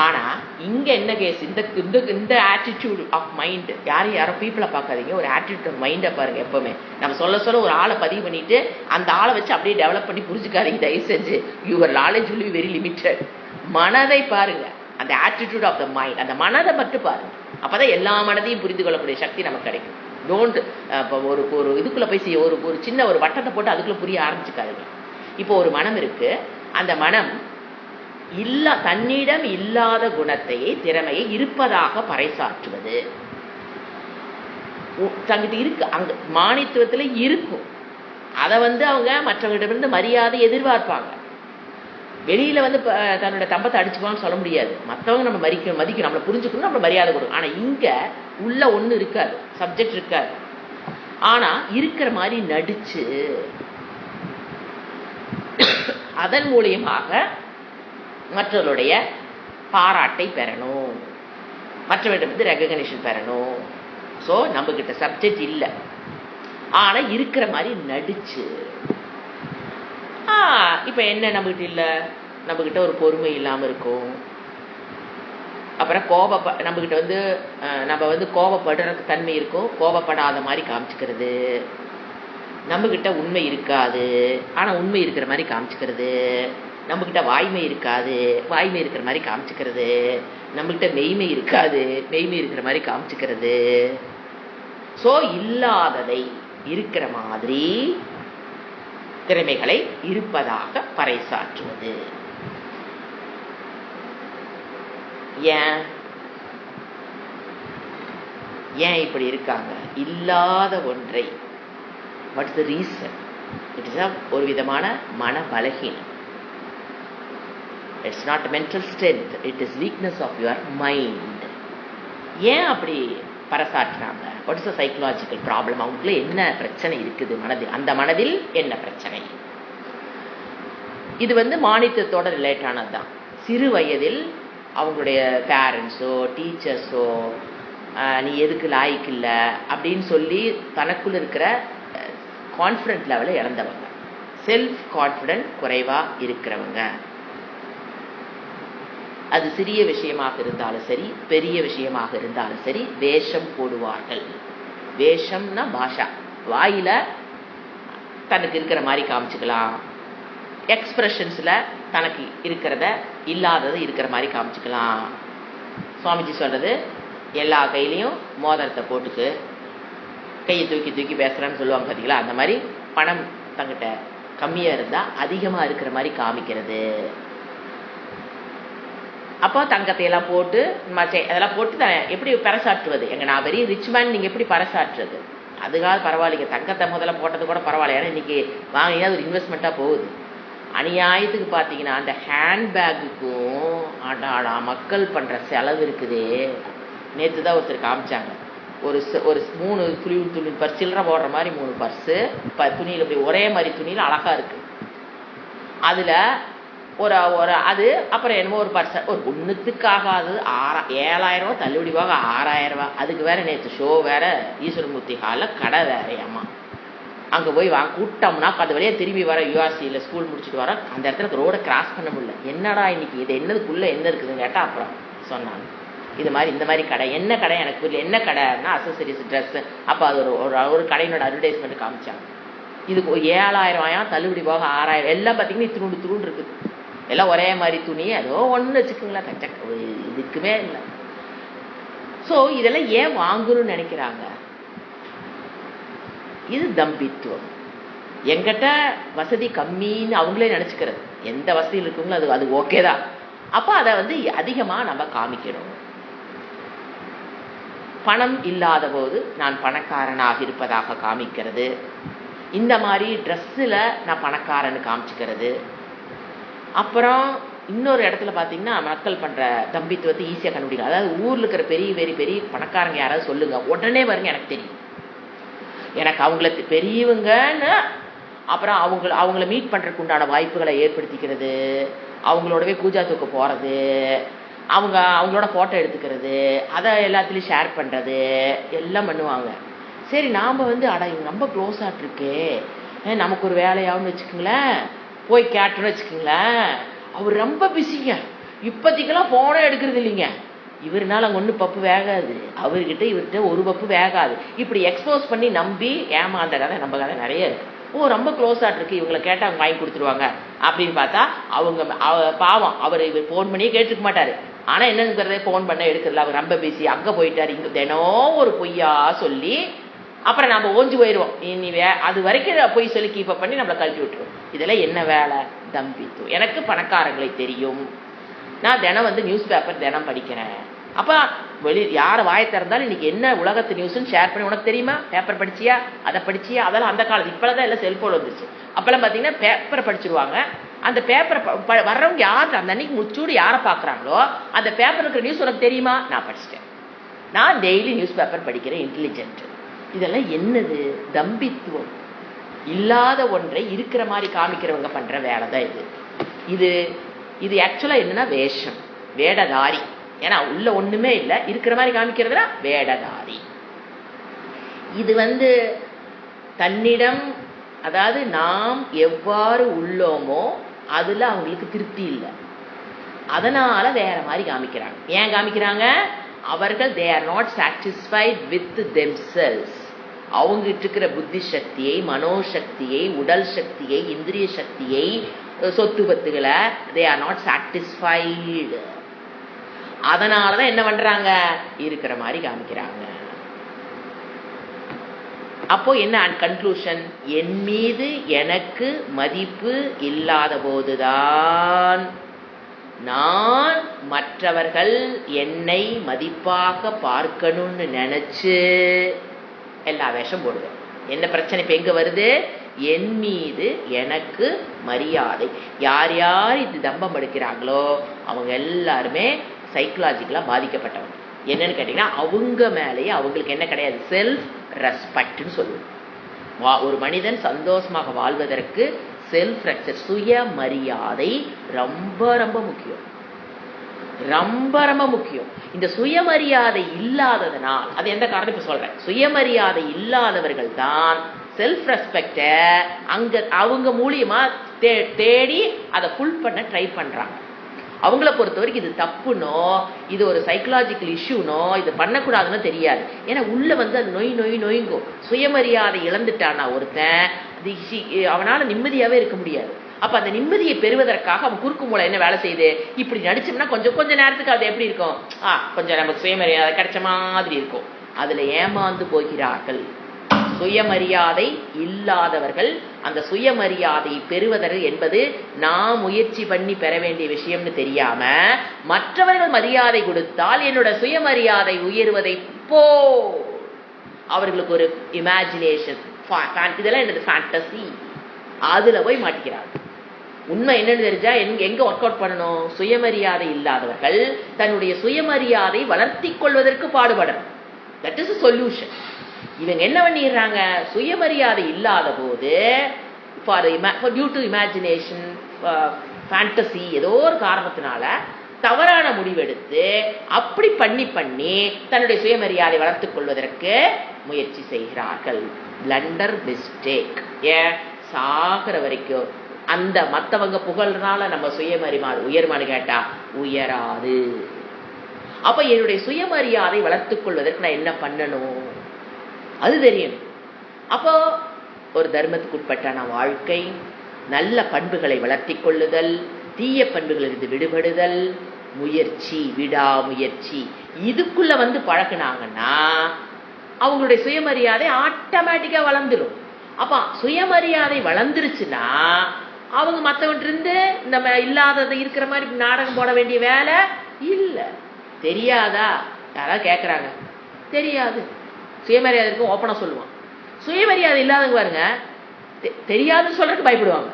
ஆனா இங்க என்ன கேஸ், இந்த ஆட்டிடியூட் ஆஃப் மைண்ட், யாரும் பீப்புளை பார்க்காதீங்க, ஒரு ஆட்டிடியூட் ஆஃப் மைண்டை பாருங்க. எப்பவுமே நம்ம சொல்ல ஒரு ஆளை பதிவு பண்ணிட்டு அந்த ஆளை வச்சு அப்படியே டெவலப் பண்ணி புரிஞ்சுக்காதீங்க தயவு செஞ்சு. Your knowledge will be very limited. மனதை பாருங்க, அந்த ஆட்டிடியூட் ஆஃப் த மைண்ட், அந்த மனதை மட்டும் பாருங்க. அப்பதான் எல்லா மனதையும் புரிந்து கொள்ளக்கூடிய சக்தி நமக்கு கிடைக்கும். டோன்ட் ஒரு இதுக்குள்ள போய் ஒரு சின்ன ஒரு வட்டத்தை போட்டு அதுக்குள்ள புரிய ஆரம்பிச்சுக்காதீங்க. இப்போ ஒரு மனம் இருக்கு, அந்த மனம் தன்னிடம் இல்லாத குணத்தை திறமையை இருப்பதாக பறைசாற்றுவது. தங்கிட்ட இருக்கு, அங்க மானித்துவத்துல இருக்கும். அதை அவங்க மற்றவர்களிடமிருந்து மரியாதை எதிர்பார்ப்பாங்க. வெளியில தன்னோட தம்பத்தை அடிச்சுக்குவான்னு சொல்ல முடியாது. மற்றவங்க நம்ம மதிக்கணும், நம்மளை புரிஞ்சுக்கணும், நம்மளை மரியாதை கொடுக்கும். ஆனா இங்க உள்ள ஒண்ணு இருக்காது, சப்ஜெக்ட் இருக்காது. ஆனா இருக்கிற மாதிரி நடிச்சு அதன் மூலியமாக மற்றவருடைய பாராட்டை பெறணும், மற்றவரிடம் ரெகக்னிஷன் பெறணும். ஸோ நம்ம கிட்ட சப்ஜெக்ட் இல்லை, ஆனா இருக்கிற மாதிரி நடிச்சு. இப்ப என்ன நம்மகிட்ட இல்லை, நம்மகிட்ட ஒரு பொறுமை இல்லாம இருக்கும். அப்புறம் நம்மகிட்ட நம்ம கோபப்படுற தன்மை இருக்கும், கோபப்படாத மாதிரி காமிச்சுக்கிறது. நம்மகிட்ட உண்மை இருக்காது, ஆனா உண்மை இருக்கிற மாதிரி காமிச்சுக்கிறது. நம்மகிட்ட வாய்மை இருக்காது, வாய்மை இருக்கிற மாதிரி காமிச்சுக்கிறது. நம்மகிட்ட மெய்மை இருக்காது, மெய்மை இருக்கிற மாதிரி காமிச்சுக்கிறது. சோ இல்லாததை இருக்கிற மாதிரி திறமைகளை இருப்பதாக பறைசாற்றுவது. ஏன் இப்படி இருக்காங்க? இல்லாத ஒன்றை, what is the reason? It is ஒரு விதமான மன பலகீனம். It's not mental strength, it is weakness of your mind. ஏன் அப்படி பறைசாற்றுறாங்க? What is the psychological problem? அவங்களுக்குள்ள என்ன பிரச்சனை இருக்குது மனதில்? அந்த மனதில் என்ன பிரச்சனை? இது மானித்தத்தோட ரிலேட் ஆனதுதான். சிறு வயதில் அவங்களுடைய பேரண்ட்ஸோ டீச்சர்ஸோ நீ எதுக்கு லாய்க்கு இல்லை அப்படின்னு சொல்லி தனக்குள்ள இருக்கிற கான்ஃபிடென்ட் லெவலை இழந்தவங்க, செல்ஃப் கான்ஃபிடென்ட் குறைவா இருக்கிறவங்க. அது சிறிய விஷயமாக இருந்தாலும் சரி, பெரிய விஷயமாக இருந்தாலும் சரி, வேஷம் போடுவார்கள். வேஷம்னா பாஷா, வாயில தனக்கு இருக்கிற மாதிரி காமிச்சுக்கலாம், எக்ஸ்பிரஷன்ஸ்ல தனக்கு இருக்கிறத இல்லாதது இருக்கிற மாதிரி காமிச்சுக்கலாம். சுவாமிஜி சொல்றது, எல்லா கையிலையும் மோதிரத்தை போட்டுக்கு கையை தூக்கி தூக்கி பேசுறான்னு சொல்லுவாங்க பார்த்தீங்களா? அந்த மாதிரி பணம் தங்கிட்ட கம்மியா இருந்தா அதிகமா இருக்கிற மாதிரி காமிக்கிறது. அப்போ தங்கத்தை எல்லாம் போட்டு அதெல்லாம் போட்டு எப்படி பறைசாற்றுவது? நான் வெரி ரிச் மேன், நீங்க எப்படி பறைசாற்றுறது? அதுக்காக பரவாயில்லைங்க, தங்கத்தை முதல்ல போட்டது கூட பரவாயில்ல, ஏன்னா இன்னைக்கு வாங்கினா ஒரு இன்வெஸ்ட்மெண்ட்டா போகுது. அநியாயத்துக்கு பார்த்தீங்கன்னா அந்த ஹேண்ட்பேக்குக்கும் ஆடாடா மக்கள் பண்ற செலவு இருக்குதே. நேற்று தான் ஒருத்தர் காமிச்சாங்க, ஒரு 3 துணி பர்ஸ், சில்லறை போடுற மாதிரி 3 பர்ஸு துணியில், இப்படி ஒரே மாதிரி துணியில் அழகா இருக்கு. அதுல ஒரு அது அப்புறம் என்னமோ ஒரு பர்ஸ், ஒரு ஒன்றுத்துக்காக அது 7,000 ரூபா தள்ளுபடி போக 6,000 ரூபா. அதுக்கு வேற நேற்று ஷோ வேற ஈஸ்வரமூர்த்தி ஹாலில் கடை வேறையாமா. அங்கே போய் கூட்டம்னா அது வழியாக திரும்பி வர யூஆர்சியில் ஸ்கூல் முடிச்சுட்டு வர அந்த இடத்துல ரோடை கிராஸ் பண்ண முடியல. என்னடா இன்னைக்கு இது என்னதுக்குள்ள என்ன இருக்குதுன்னு கேட்டால் அப்புறம் சொன்னாங்க இது மாதிரி இந்த மாதிரி கடை. என்ன கடை எனக்கு புரியல, என்ன கடைன்னா அசசரிஸ் ட்ரெஸ். அப்போ அது ஒரு கடையினோட அட்வர்டைஸ்மெண்ட் காமிச்சாங்க. இதுக்கு 7,000 தள்ளுபடி போக 6,000. எல்லாம் பார்த்தீங்கன்னா துருண்டு இருக்குது, எல்லாம் ஒரே மாதிரி துணி, ஏதோ ஒன்று வச்சுக்கோங்களேன், இதுக்குமே இல்லை. ஸோ இதெல்லாம் ஏன் வாங்கணும்னு நினைக்கிறாங்க? இது தம்பித்துவம். எங்கிட்ட வசதி கம்மின்னு அவங்களே நினைச்சுக்கிறது. எந்த வசதியில் இருக்குங்களோ அது ஓகே தான். அப்போ அதை அதிகமா நம்ம காமிக்கணும். பணம் இல்லாத போது நான் பணக்காரனாக இருப்பதாக காமிக்கிறது. இந்த மாதிரி ட்ரெஸ்ஸில் நான் பணக்காரன்னு காமிச்சுக்கிறது. அப்புறம் இன்னொரு இடத்துல பார்த்தீங்கன்னா மக்கள் பண்ற தம்பித்துவத்தை ஈஸியாக கண்டுபிடிக்கலாம். அதாவது ஊர்ல இருக்கிற பெரிய பணக்காரங்க யாராவது சொல்லுங்க, உடனே வருங்க எனக்கு தெரியும், எனக்கு அவங்கள பெரியவங்கன்னு. அப்புறம் அவங்கள மீட் பண்றதுக்கு உண்டான வாய்ப்புகளை ஏற்படுத்திக்கிறது, அவங்களோடவே பூஜா தூக்க போறது, அவங்களோட போட்டோ எடுத்துக்கிறது, அதை எல்லாத்துலேயும் ஷேர் பண்றது எல்லாம் பண்ணுவாங்க. சரி நாம அட இவங்க ரொம்ப க்ளோஸ் ஆகிட்டுருக்கே, நமக்கு ஒரு வேலையாகும்னு வச்சுக்கோங்களேன், போய் கேட்டோன்னு வச்சுக்கோங்களேன், அவர் ரொம்ப பிஸிங்க, இப்போதைக்கெல்லாம் ஃபோனே எடுக்கிறது இல்லைங்க, இவருனால அங்கே ஒன்றும் பப்பு வேகாது, இவர்கிட்ட ஒரு பப்பு வேகாது. இப்படி எக்ஸ்போஸ் பண்ணி நம்பி ஏமாந்த கதை நம்ம கதை நிறைய இருக்கு. ரொம்ப க்ளோஸ் ஆகிட்டு இவங்களை கேட்டால் அவங்க வாங்கி கொடுத்துருவாங்க அப்படின்னு பார்த்தா அவங்க பாவம், அவர் இவர் ஃபோன் பண்ணியே கேட்டுருக்க மாட்டாரு. ஆனால் என்னங்கிறதே ஃபோன் பண்ண எடுக்கிறதுல அவர் ரொம்ப பிஸி, அங்கே போயிட்டாரு, இங்கே தினம் ஒரு பொய்யா சொல்லி அப்புறம் நம்ம ஓஞ்சு போயிடுவோம். இனி அது வரைக்கும் பொய் சொல்லி கீப்பப் பண்ணி நம்மளை கழட்டி விட்டுருவோம். இதெல்லாம் என்ன வேலை? தம்பித்துவம். எனக்கு பணக்காரங்களை தெரியும், நான் தினம் வந்து நியூஸ் பேப்பர் தினம் படிக்கிறேன். அப்போ யாரை வாயை திறந்தாலும் இன்னைக்கு என்ன உலகத்து நியூஸ்ன்னு ஷேர் பண்ணி உனக்கு தெரியுமா? பேப்பர் படிச்சியா, அதை படிச்சியா? அதெல்லாம் அந்த காலத்து. இப்போதான் எல்லாம் செல்போன் வந்துருச்சு. அப்பெல்லாம் பார்த்தீங்கன்னா பேப்பரை படிச்சிருவாங்க. அந்த பேப்பரை வர்றவங்க யார் அந்த அன்னைக்கு முச்சூடு யாரை பார்க்குறாங்களோ அந்த பேப்பர் இருக்கிற நியூஸ் உனக்கு தெரியுமா? நான் படிச்சிட்டேன். நான் டெய்லி நியூஸ் பேப்பர் படிக்கிறேன். இன்டெலிஜென்ட். இதெல்லாம் என்னது? தம்பித்துவம். இல்லாத ஒன்றை இருக்கிற மாதிரி காமிக்கிறவங்க பண்ற வேலை தான் இது. இது இது ஆக்சுவலா என்னன்னா வேஷம், வேடதாரி. ஏன்னா உள்ள ஒண்ணுமே இல்லை, இருக்கிற மாதிரி காமிக்கிறதுனா வேடதாரி. இது வந்து தன்னிடம், அதாவது நாம் எவ்வாறு உள்ளோமோ அதுல அவங்களுக்கு திருப்தி இல்லை, அதனால வேற மாதிரி காமிக்கிறாங்க. ஏன் காமிக்கிறாங்க? அவர்கள் they are not satisfied with themselves. அவங்ககிட்ட இருக்கிற புத்தி சக்தியை, மனோசக்தியை, உடல் சக்தியை, இந்திரிய சக்தியை, சொத்து பத்துகளை they are not satisfied. அதனாலதான் என்ன பண்றாங்க? இருக்கிற மாதிரி காமிக்கிறாங்க. அப்போ என்ன கன்க்ளூஷன்? என் மீது எனக்கு மதிப்பு இல்லாத போதுதான் நான் மற்றவர்கள் என்னை மதிப்பாக பார்க்கணும்னு நினைச்சு எல்லா வேஷம் போடுவேன். என்ன பிரச்சனை இப்ப எங்க வருது? என் மீது எனக்கு மரியாதை. யார் யார் இது தம்பம் எடுக்கிறாங்களோ அவங்க எல்லாருமே சைக்கலாஜிக்கலா பாதிக்கப்பட்டவங்க. என்னன்னு கேட்டீங்கன்னா அவங்க மேலேயே அவங்களுக்கு என்ன கிடையாது? செல்ஃப் ரெஸ்பெக்ட்னு சொல்லுவோம். ஒரு மனிதன் சந்தோஷமாக வாழ்வதற்கு செல்ஃப் ரெஸ்பெக்ட், சுயமரியாதை ரொம்ப ரொம்ப முக்கியம். ரொம்ப ரொம்ப முக்கியம். இந்த சுயமரியாதை இல்லாததனால், அது எந்த காரணம் இப்ப சொல்றேன், சுயமரியாதை இல்லாதவர்கள் தான் செல்ஃப் ரெஸ்பெக்ட அங்க அவங்க மூலியமா தேடி அதை ஃபுல் பண்ண ட்ரை பண்றாங்க. அவங்கள பொறுத்த வரைக்கும் இது தப்புனோ, இது ஒரு சைக்கலாஜிக்கல் இஷ்யூனோ, இது பண்ணக்கூடாதுன்னு தெரியாது. ஏன்னா உள்ள வந்து அது நொய் நொய் நொய்ங்கும். சுயமரியாதை இழந்துட்டானா ஒருத்தன், அவனால நிம்மதியாவே இருக்க முடியாது. அப்ப அந்த நிம்மதியை பெறுவதற்காக அவன் குறுக்கு மூளை என்ன வேலை செய்யுது? இப்படி நடிச்சோம்னா கொஞ்ச நேரத்துக்கு அது எப்படி இருக்கும்? கொஞ்சம் நமக்கு சுயமரியாதை கிடைச்ச மாதிரி இருக்கும். அதுல ஏமாந்து போகிறார்கள். சுயமரியாதை இல்லாதவர்கள் அந்த சுயமரியாதை பெறுவதற்கு என்பது நான் முயற்சி பண்ணி பெற வேண்டிய விஷயம்னு தெரியாம, மற்றவர்கள் மரியாதை கொடுத்தால் என்னோட சுயமரியாதை உயர்வதை போ அவர்களுக்கு ஒரு இமேஜினேஷன், இதெல்லாம் என்னது ஃபேண்டசி, அதுல போய் மாட்டிக்கிறாங்க. உண்மை என்னன்னு தெரிஞ்சா எங்க ஒர்க் அவுட் பண்ணணும்? சுயமரியாதை இல்லாதவர்கள் தன்னுடைய சுயமரியாதை வளர்த்தி கொள்வதற்கு பாடுபடணும். That is solution. இவங்க என்ன பண்ணிடுறாங்க? சுயமரியாதை இல்லாத போது டியூ டு இமேஜினேஷன், ஃபேண்டசி, ஏதோ ஒரு காரணத்தினால தவறான முடிவெடுத்து அப்படி பண்ணி தன்னுடைய சுயமரியாதை வளர்த்துக் கொள்வதற்கு முயற்சி செய்கிறார்கள். Blunder mistake. ஏன் சாகிற வரைக்கும் அந்த மற்றவங்க புகழ்னால நம்ம சுயமரியாதை உயர்மானு கேட்டா உயராது. அப்ப என்னுடைய சுயமரியாதை வளர்த்துக் கொள்வதற்கு நான் என்ன பண்ணணும்? அது தெரியணும். அப்போ ஒரு தர்மத்துக்கு உட்பட்டான வாழ்க்கை, நல்ல பண்புகளை வளர்த்தி கொள்ளுதல், தீய பண்புகளிலிருந்து விடுபடுதல், முயற்சி, விடாமுயற்சி, இதுக்குள்ள வந்து பழகினாங்கன்னா அவங்களுடைய சுயமரியாதை ஆட்டோமேட்டிக்கா வளர்ந்துடும். அப்ப சுயமரியாதை வளர்ந்துருச்சுன்னா அவங்க மற்றவன்ட்டு இருந்து நம்ம இல்லாததை இருக்கிற மாதிரி நாடகம் போட வேண்டிய வேலை இல்லை. தெரியாதா? யாராவது கேட்கறாங்க, தெரியாது. சுயமரியாதை இருக்கும், ஓப்பனா சொல்லுவான். சுயமரியாதை இல்லாதவங்க பாருங்க, தெரியாதுன்னு சொல்றதுக்கு பயப்படுவாங்க.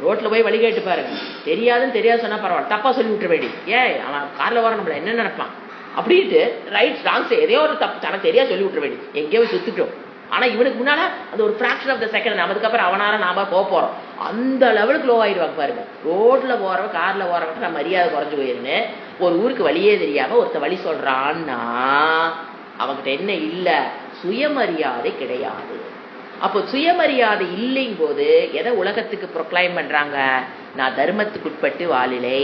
ரோட்ல போய் வழி கேட்டு பாருங்க, தெரியாது சொன்னா பரவாயில்ல, தப்பா சொல்லி விட்டுற வேண்டி. ஏன் அவன் கார்ல வர நம்மள என்ன நினைப்பான் அப்படின்ட்டு ரைட் ராங்ஸ் எதையோ ஒரு தப்பு தானே தெரியாது சொல்லி விட்டுற வேண்டி. எங்கேயோ சுத்துட்டோம். ஆனா இவனுக்கு முன்னால அது ஒரு ஃபிராக்ஷன் ஆஃப் த செகண்ட், அதுக்கப்புறம் அவனால நாம போறோம். அந்த லெவலுக்கு லோ ஆயிடுவாங்க பாருங்க. ரோட்ல போறவ, கார்ல போறவங்க நம்ம மரியாதை குறைஞ்சு போயிருன்னு ஒரு ஊருக்கு வழியே தெரியாம ஒருத்த வழி சொல்றான்னா அவங்கிட்ட என்ன இல்ல? சுயமரியாதை கிடையாது. அப்போ சுயமரியாதை இல்லைங் போது எதை உலகத்துக்கு ப்ரொக்ளைம் பண்றாங்க? நான் தர்மத்துக்கு உட்பட்டு வாழிலை,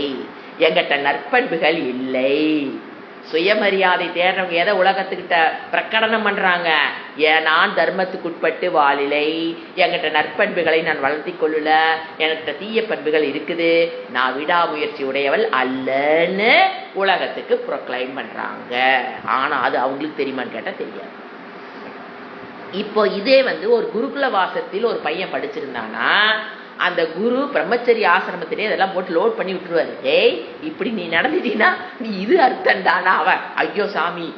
எங்கிட்ட நற்பண்புகள் இல்லை. சுயமரியாதை தேடுறவங்க எதை உலகத்துக்கிட்ட பிரகடனம் பண்றாங்க? நான் தர்மத்துக்கு உட்பட்டு வாழிலை, என்கிட்ட நற்பண்புகளை நான் வளர்த்தி கொள்ளல, என்கிட்ட தீய பண்புகள் இருக்குது, நான் விடாமுயற்சி உடையவள் அல்லன்னு உலகத்துக்கு ப்ரொக்ளைம் பண்றாங்க. ஆனா அது அவங்களுக்கு தெரியுமான்னு கேட்டா தெரியாது. இப்போ இதே வந்து ஒரு குருகுல வாசத்தில் ஒரு பையன் படிச்சிருந்தானா அந்த குரு பிரம்மச்சரிய ஆசிரமத்திலே இதெல்லாம் போட்டு லோட் பண்ணி விட்டுருவாரு. ஏய் இப்படி நீ நடந்துட்டீங்கன்னா நீ இது அர்த்தம்டானா அவன் ஐயோ சாமி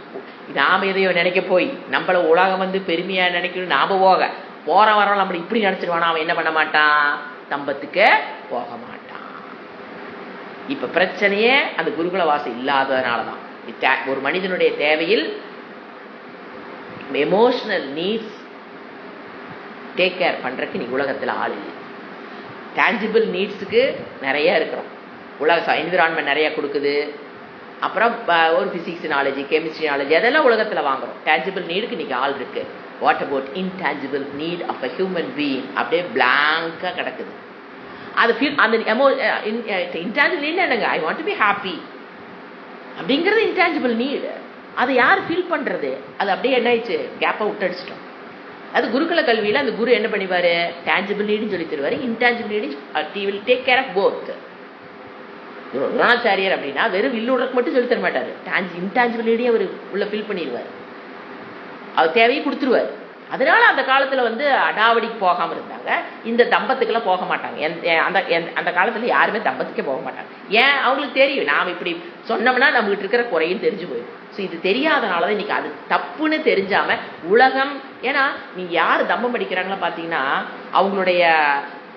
நாம எதையோ நினைக்க போய் நம்மள உலகம் வந்து பெருமையா நினைக்கணும் நாம போற வரோம் நம்மள இப்படி நினைச்சிருவானா அவன் என்ன பண்ண மாட்டான் தம்பத்துக்கு போக மாட்டான். இப்ப பிரச்சனையே அந்த குருகுல வாசம் இல்லாததுனாலதான் ஒரு மனிதனுடைய தேவையில் எமோஷனல் நீட்ஸ் டேக் கேர் பண்றதுக்கு நீ உலகத்துல ஆள் இல்லை. டேஞ்சிபிள் நீட்ஸுக்கு நிறைய இருக்கிறோம். உலக என்விரான்மெண்ட் நிறைய கொடுக்குது. அப்புறம் ஒரு பிசிக்ஸ் நாலேஜ் கெமிஸ்ட்ரி நாலேஜ் அதெல்லாம் உலகத்துல வாங்குறோம். டேஞ்சிபிள் நீடுக்கு இன்னைக்கு ஆள் இருக்கு. What about intangible need of a human being அப்படியே பிளாங்கா கிடக்குது. அது ஃபீல் அந்த இன்டேஞ்சிபிள் நீட் என்னங்க I want to be happy அப்படிங்கிறது இன்டேஞ்சிபிள் நீடு. அதை யார் ஃபீல் பண்றது? அது அப்படியே என்ன ஆயிடுச்சு கேப்பை விட்டடிச்சிட்டோம். அது குருகுல கல்வியில அந்த குரு என்ன பண்ணிவாரு டேஞ்சிபிள் நீடுன்னு சொல்லி தருவாரு. Intangible need he will take care of both. Dronacharya அப்படின்னா வெறும் வில்லுடக்கு மட்டும் சொல்லி தர மாட்டாரு. இன்டாஞ்சிபிள் நீடையும் அவர் உள்ள ஃபில் பண்ணிடுவார். அவர் தேவையை கொடுத்துருவார். அதனால அந்த காலத்துல வந்து அடாவடிக்கு போகாம இருந்தாங்க. இந்த தம்பத்துக்கெல்லாம் போக மாட்டாங்க. அந்த காலத்துல யாருமே தம்பத்துக்கே போக மாட்டாங்க. ஏன் அவங்களுக்கு தெரியும் நாம இப்படி சொன்னோம்னா நம்மகிட்ட இருக்கிற குறையும் தெரிஞ்சு போயிடும். ஸோ இது தெரியாதனாலதான் இன்னைக்கு அது தப்புன்னு தெரிஞ்சாம உலகம் ஏன்னா நீங்க யாரு தம்பம் படிக்கிறாங்களோ பாத்தீங்கன்னா அவங்களுடைய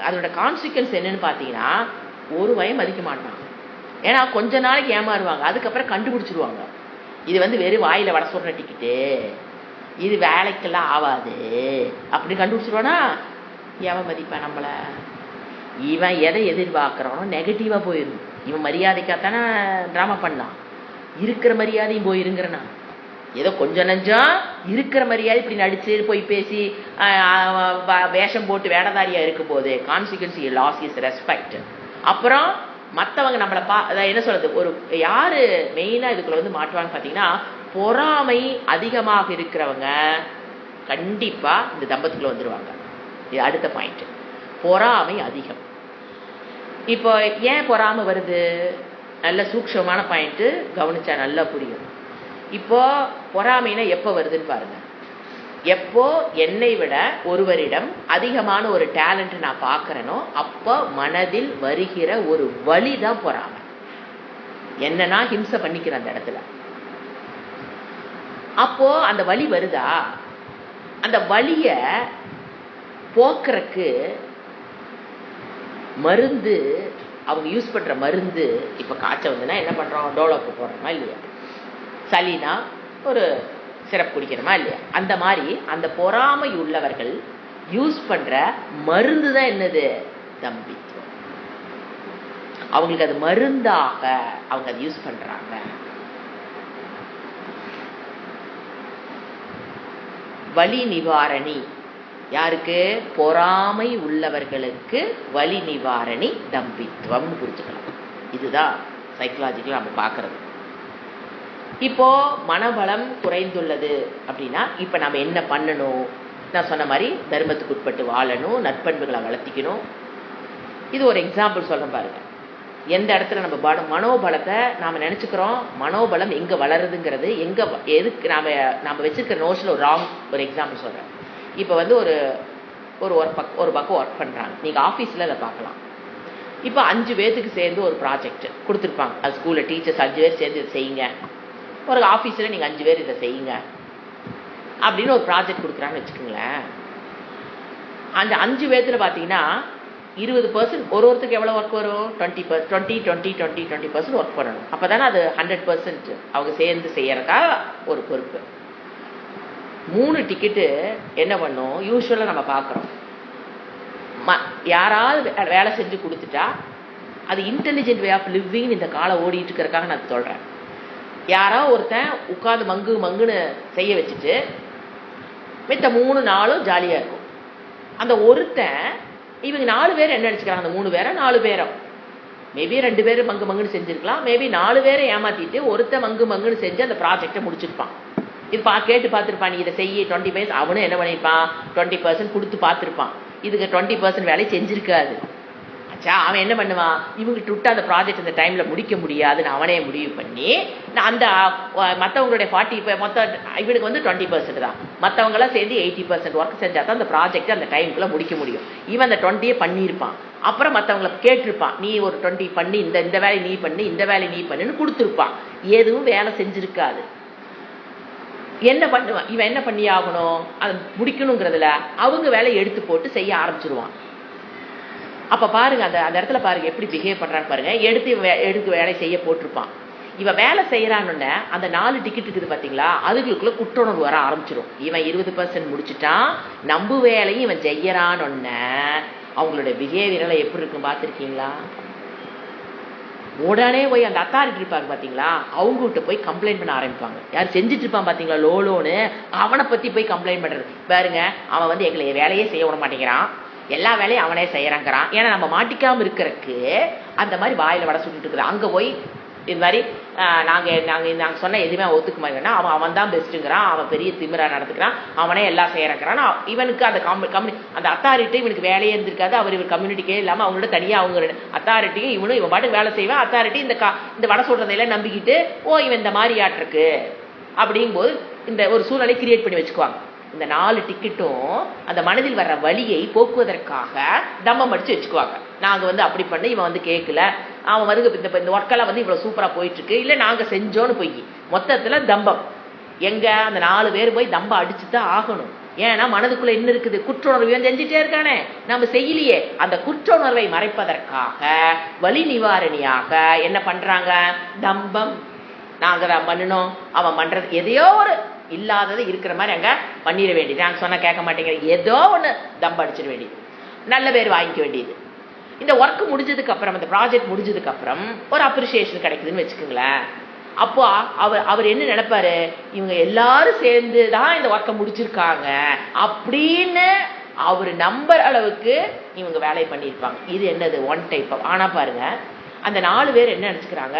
அதோட கான்சிக்வன்ஸ் என்னன்னு பாத்தீங்கன்னா ஒரு வயம் மதிக்க மாட்டாங்க. ஏன்னா கொஞ்ச நாளைக்கு ஏமாறுவாங்க. அதுக்கப்புறம் கண்டுபிடிச்சிருவாங்க இது வந்து வெறும் வாயில வடை சொல்ற டிக்கெட்டு இது வேலைக்கெல்லாம் ஆகாது அப்படி கண்டுபிடிச்சிருவானா எவன் மதிப்பான் நம்மள? இவன் எதை எதிர்பார்க்கிறானோ நெகட்டிவா போயிடும். இவன் மரியாதைக்காத்தானே டிராமா பண்ணான். இருக்கிற மரியாதையும் போயிருங்கிறனா ஏதோ கொஞ்சம் நஞ்சம் இருக்கிற மரியாதை இப்படி நடிச்சு போய் பேசி வேஷம் போட்டு வேடதாரியா இருக்கும் போது கான்சிக்வன்ஸ் லாஸ் இஸ் ரெஸ்பெக்ட். அப்புறம் மற்றவங்க நம்மளை என்ன சொல்றது ஒரு யாரு மெயினா இதுக்குள்ள வந்து மாட்டுவாங்க பாத்தீங்கன்னா பொறாமை அதிகமாக இருக்கிறவங்க கண்டிப்பா இந்த தம்பத்துக்குள்ள வந்துருவாங்க. இது அடுத்த பாயிண்ட். பொறாமை அதிகம். இப்போ ஏன் பொறாமை வருது? நல்ல சூக்ஷமான பாயிண்ட் கவனிச்சா நல்லா புரியும். இப்போ பொறாமைனா எப்ப வருதுன்னு பாருங்க. எப்போ என்னை விட ஒருவரிடம் அதிகமான ஒரு டேலண்ட் நான் பார்க்கறேனோ அப்போ மனதில் வருகிற ஒரு வலிதான் பொறாமை. என்னன்னா ஹிம்சை பண்ணிக்கிற அந்த இடத்துல அப்போ அந்த வலி வருதா? அந்த வலிய போக்குறக்கு மருந்து அவங்க யூஸ் பண்ற மருந்து இப்ப காய்ச்சல் வந்துன்னா என்ன பண்றோம்? டோலோப்பு போடுறோமா இல்லையா? சளினா ஒரு சிரப் குடிக்கிறோமா இல்லையா? அந்த மாதிரி அந்த பொறாமை உள்ளவர்கள் யூஸ் பண்ற மருந்து தான் என்னது? தம்பித்துவம். அவங்களுக்கு அது மருந்தாக அவங்க அதை யூஸ் பண்றாங்க. வலி நிவாரணி யாருக்கு? பொறாமை உள்ளவர்களுக்கு வலி நிவாரணி தம்பித்துவம் புரிஞ்சுக்கலாம். இதுதான் சைக்கலாஜிக்கலா நம்ம பார்க்கறது. இப்போ மனபலம் குறைந்துள்ளது அப்படின்னா இப்ப நம்ம என்ன பண்ணணும்? நான் சொன்ன மாதிரி தர்மத்துக்கு உட்பட்டு வாழணும், நற்பண்புகளை வளர்த்திக்கணும். இது ஒரு எக்ஸாம்பிள் சொல்றேன் பாருங்க. எந்த இடத்துல நம்ம மனோபலத்தை நாம நினைச்சுக்கிறோம், மனோபலம் எங்க வளருதுங்கிறது எங்க எதுக்கு நாம வச்சிருக்கிற நோஷன் ஒரு ராங். ஒரு எக்ஸாம்பிள் சொல்றேன். இப்ப வந்து ஒரு பக்கம் ஒர்க் பண்றாங்க. நீங்க ஆபீஸ்ல அதை பார்க்கலாம். இப்ப 5 பேருக்கு சேர்ந்து ஒரு ப்ராஜெக்ட் கொடுத்துருப்பாங்க. அது ஸ்கூல்ல டீச்சர்ஸ் 5 பேர் சேர்ந்து இதை செய்யுங்க. ஒரு ஆபீஸ்ல நீங்க 5 பேர் இதை செய்யுங்க அப்படின்னு ஒரு ப்ராஜெக்ட் கொடுக்குறான்னு வச்சுக்கோங்களேன். அந்த 5 பேர்த்துல பாத்தீங்கன்னா 20% ஒருத்தருக்கு எவ்வளவு ஒர்க் வரும்? 20% ஒர்க் பண்ணணும். அப்பதானே அது 100% அவங்க சேர்ந்து செய்யறதா ஒரு பொறுப்பு. 3 டிக்கெட்டு என்ன பண்ணும்? யூஸ்வலா நம்ம பாக்குறோம், யாராவது வேலை செஞ்சு கொடுத்துட்டா அது இன்டெலிஜென்ட் வே ஆஃப் லிவிங் இந்த காலம் ஓடிட்டு இருக்கிறதுக்காக நான் சொல்றேன். யாராவது ஒருத்தன் உட்காந்து மங்குன்னு செய்ய வச்சுட்டு மித்த 3 நாளும் ஜாலியா இருக்கும். அந்த ஒருத்தன் இவங்க 4 பேர் என்ன நினைச்சுக்கிறாங்க? அந்த 3 பேரை 4 பேரும் மேபி 2 பேர் மங்குன்னு செஞ்சிருக்கலாம். மேபி 4 பேரை ஏமாத்திட்டு ஒருத்த மங்குன்னு செஞ்சு அந்த ப்ராஜெக்டை முடிச்சிருப்பான். இது கேட்டு பார்த்துருப்பான், நீ இதை செய்ய 20%. அவனும் என்ன பண்ணிருப்பான்? 20% கொடுத்து பார்த்துருப்பான். இதுக்கு 20% வேலை செஞ்சிருக்காது. ஆரம்பிச்சா அவன் என்ன பண்ணுவான், இவங்கிட்ட விட்டு அந்த ப்ராஜெக்ட் இந்த டைம்ல முடிக்க முடியாதுன்னு அவனே முடிவு பண்ணி அந்த மற்றவங்களுடைய 40 மொத்தம் இவனுக்கு வந்து 20% தான், மற்றவங்களாம் சேர்ந்து 80% ஒர்க் செஞ்சா தான் அந்த ப்ராஜெக்ட் அந்த டைமுக்குள்ள முடிக்க முடியும். இவன் அந்த 20 பண்ணியிருப்பான். அப்புறம் மற்றவங்களை கேட்டிருப்பான், நீ ஒரு 20 பண்ணி இந்த வேலை நீ பண்ணு, இந்த வேலை நீ பண்ணுன்னு கொடுத்துருப்பான். எதுவும் வேலை செஞ்சிருக்காது. என்ன பண்ணுவான் இவன், என்ன பண்ணி ஆகணும், அதை முடிக்கணுங்கிறதுல அவங்க வேலையை எடுத்து போட்டு செய்ய ஆரம்பிச்சிருவான். அப்ப பாருங்க அந்த இடத்துல பாருங்க எப்படி பிஹேவ் பண்றான்னு பாருங்க. எடுத்து வேலை செய்ய போட்டிருப்பான். இவன் வேலை செய்யறான்னு அந்த 4 டிக்கெட் இருக்குது பாத்தீங்களா, அதுகளுக்குள்ள குற்றுணர்வு வர ஆரம்பிச்சிடும். இவன் 20% முடிச்சுட்டான், நம்பு வேலையும் இவன் செய்யறான்னு அவங்களோட பிஹேவியர்ல எப்படி இருக்கும் பார்த்துருக்கீங்களா? உடனே போய் அந்த அத்தாரிட்டி இருப்பாங்க பாத்தீங்களா, அவங்ககிட்ட போய் கம்ப்ளைண்ட் பண்ண ஆரம்பிப்பாங்க. யார் செஞ்சுட்டு இருப்பான் பாத்தீங்களா லோலோன்னு, அவனை பத்தி போய் கம்ப்ளைண்ட் பண்றது. பாருங்க அவன் வந்து எங்களை வேலையே செய்ய விட மாட்டேங்கிறான், எல்லா வேலையும் அவனே செய்யறாங்கிறான். ஏன்னா நம்ம மாட்டிக்காம இருக்கிறதுக்கு அந்த மாதிரி வாயில வடை சுட்டுட்டு இருக்குது. அங்க போய் இது மாதிரி நாங்க சொன்ன எதுவுமே ஒத்துக்க மாட்டேன்னா அவன் தான் பெஸ்ட்டுங்கிறான், அவன் பெரிய திமிரா நடத்துக்கிறான், அவனே எல்லாம் செய்யறாங்கிறான். இவனுக்கு அந்த அந்த அத்தாரிட்டி இவனுக்கு வேலையே இருந்திருக்காது. இவர் கம்யூனிட்டிக்கே இல்லாம அவங்களோட தனியா அவங்க அத்தாரிட்டியும் இவன் பாட்டுக்கு வேலை செய்வான். அத்தாரிட்டி இந்த வடை சொல்றதையெல்லாம் நம்பிக்கிட்டு இவன் இந்த மாதிரி ஆட்டிருக்கு அப்படிங்கும்போது இந்த ஒரு சூழ்நிலை கிரியேட் பண்ணி வச்சுக்குவாங்க. இந்த 4 டிக்கெட்டும் அந்த மனதில் வர்ற வலியை போக்குவதற்காக தம்மம் அடிச்சு வச்சுக்குவாங்க. நாங்க வந்து அப்படி பண்ண இவன் வந்து கேட்கல, அவன் வந்து இந்த ஒர்க்கெல்லாம் வந்து இவ்வளவு சூப்பரா போயிட்டு இருக்கு, இல்ல நாங்க செஞ்சோன்னு போய் மொத்தத்துல தம்பம். எங்க அந்த 4 பேர் போய் தம்பம் அடிச்சுதான் ஆகணும். ஏன்னா மனதுக்குள்ள என்ன இருக்குது, குற்றுணர்வு செஞ்சுட்டே இருக்கானே, நம்ம செய்யலையே. அந்த குற்றுணர்வை மறைப்பதற்காக வலி நிவாரணியாக என்ன பண்றாங்க, தம்பம். நாங்க தான் பண்ணணும், அவன் பண்றது எதையோ ஒரு இல்லாதது இருக்கிற மாதிரி அங்க பண்ணிட வேண்டியது. நான் சொன்ன கேட்க மாட்டேங்கிற ஏதோ ஒண்ணு தம்ப அடிச்சிட வேண்டியது, நல்ல பேர் வாங்கிக்க வேண்டியது. இந்த ஒர்க் முடிஞ்சதுக்கு அப்புறம், இந்த ப்ராஜெக்ட் முடிஞ்சதுக்கு அப்புறம் ஒரு அப்ரிசியேஷன் கிடைக்குதுன்னு வச்சுக்கோங்களேன். அப்போ அவர் என்ன நினைப்பாரு, இவங்க எல்லாரும் சேர்ந்து தான் இந்த ஒர்க்கை முடிச்சிருக்காங்க அப்படின்னு அவர் நம்பர் அளவுக்கு இவங்க வேலை பண்ணியிருப்பாங்க. இது என்னது, ஒன் டைப் ஆஃப். ஆனா பாருங்க அந்த 4 பேர் என்ன நினைச்சுக்கிறாங்க,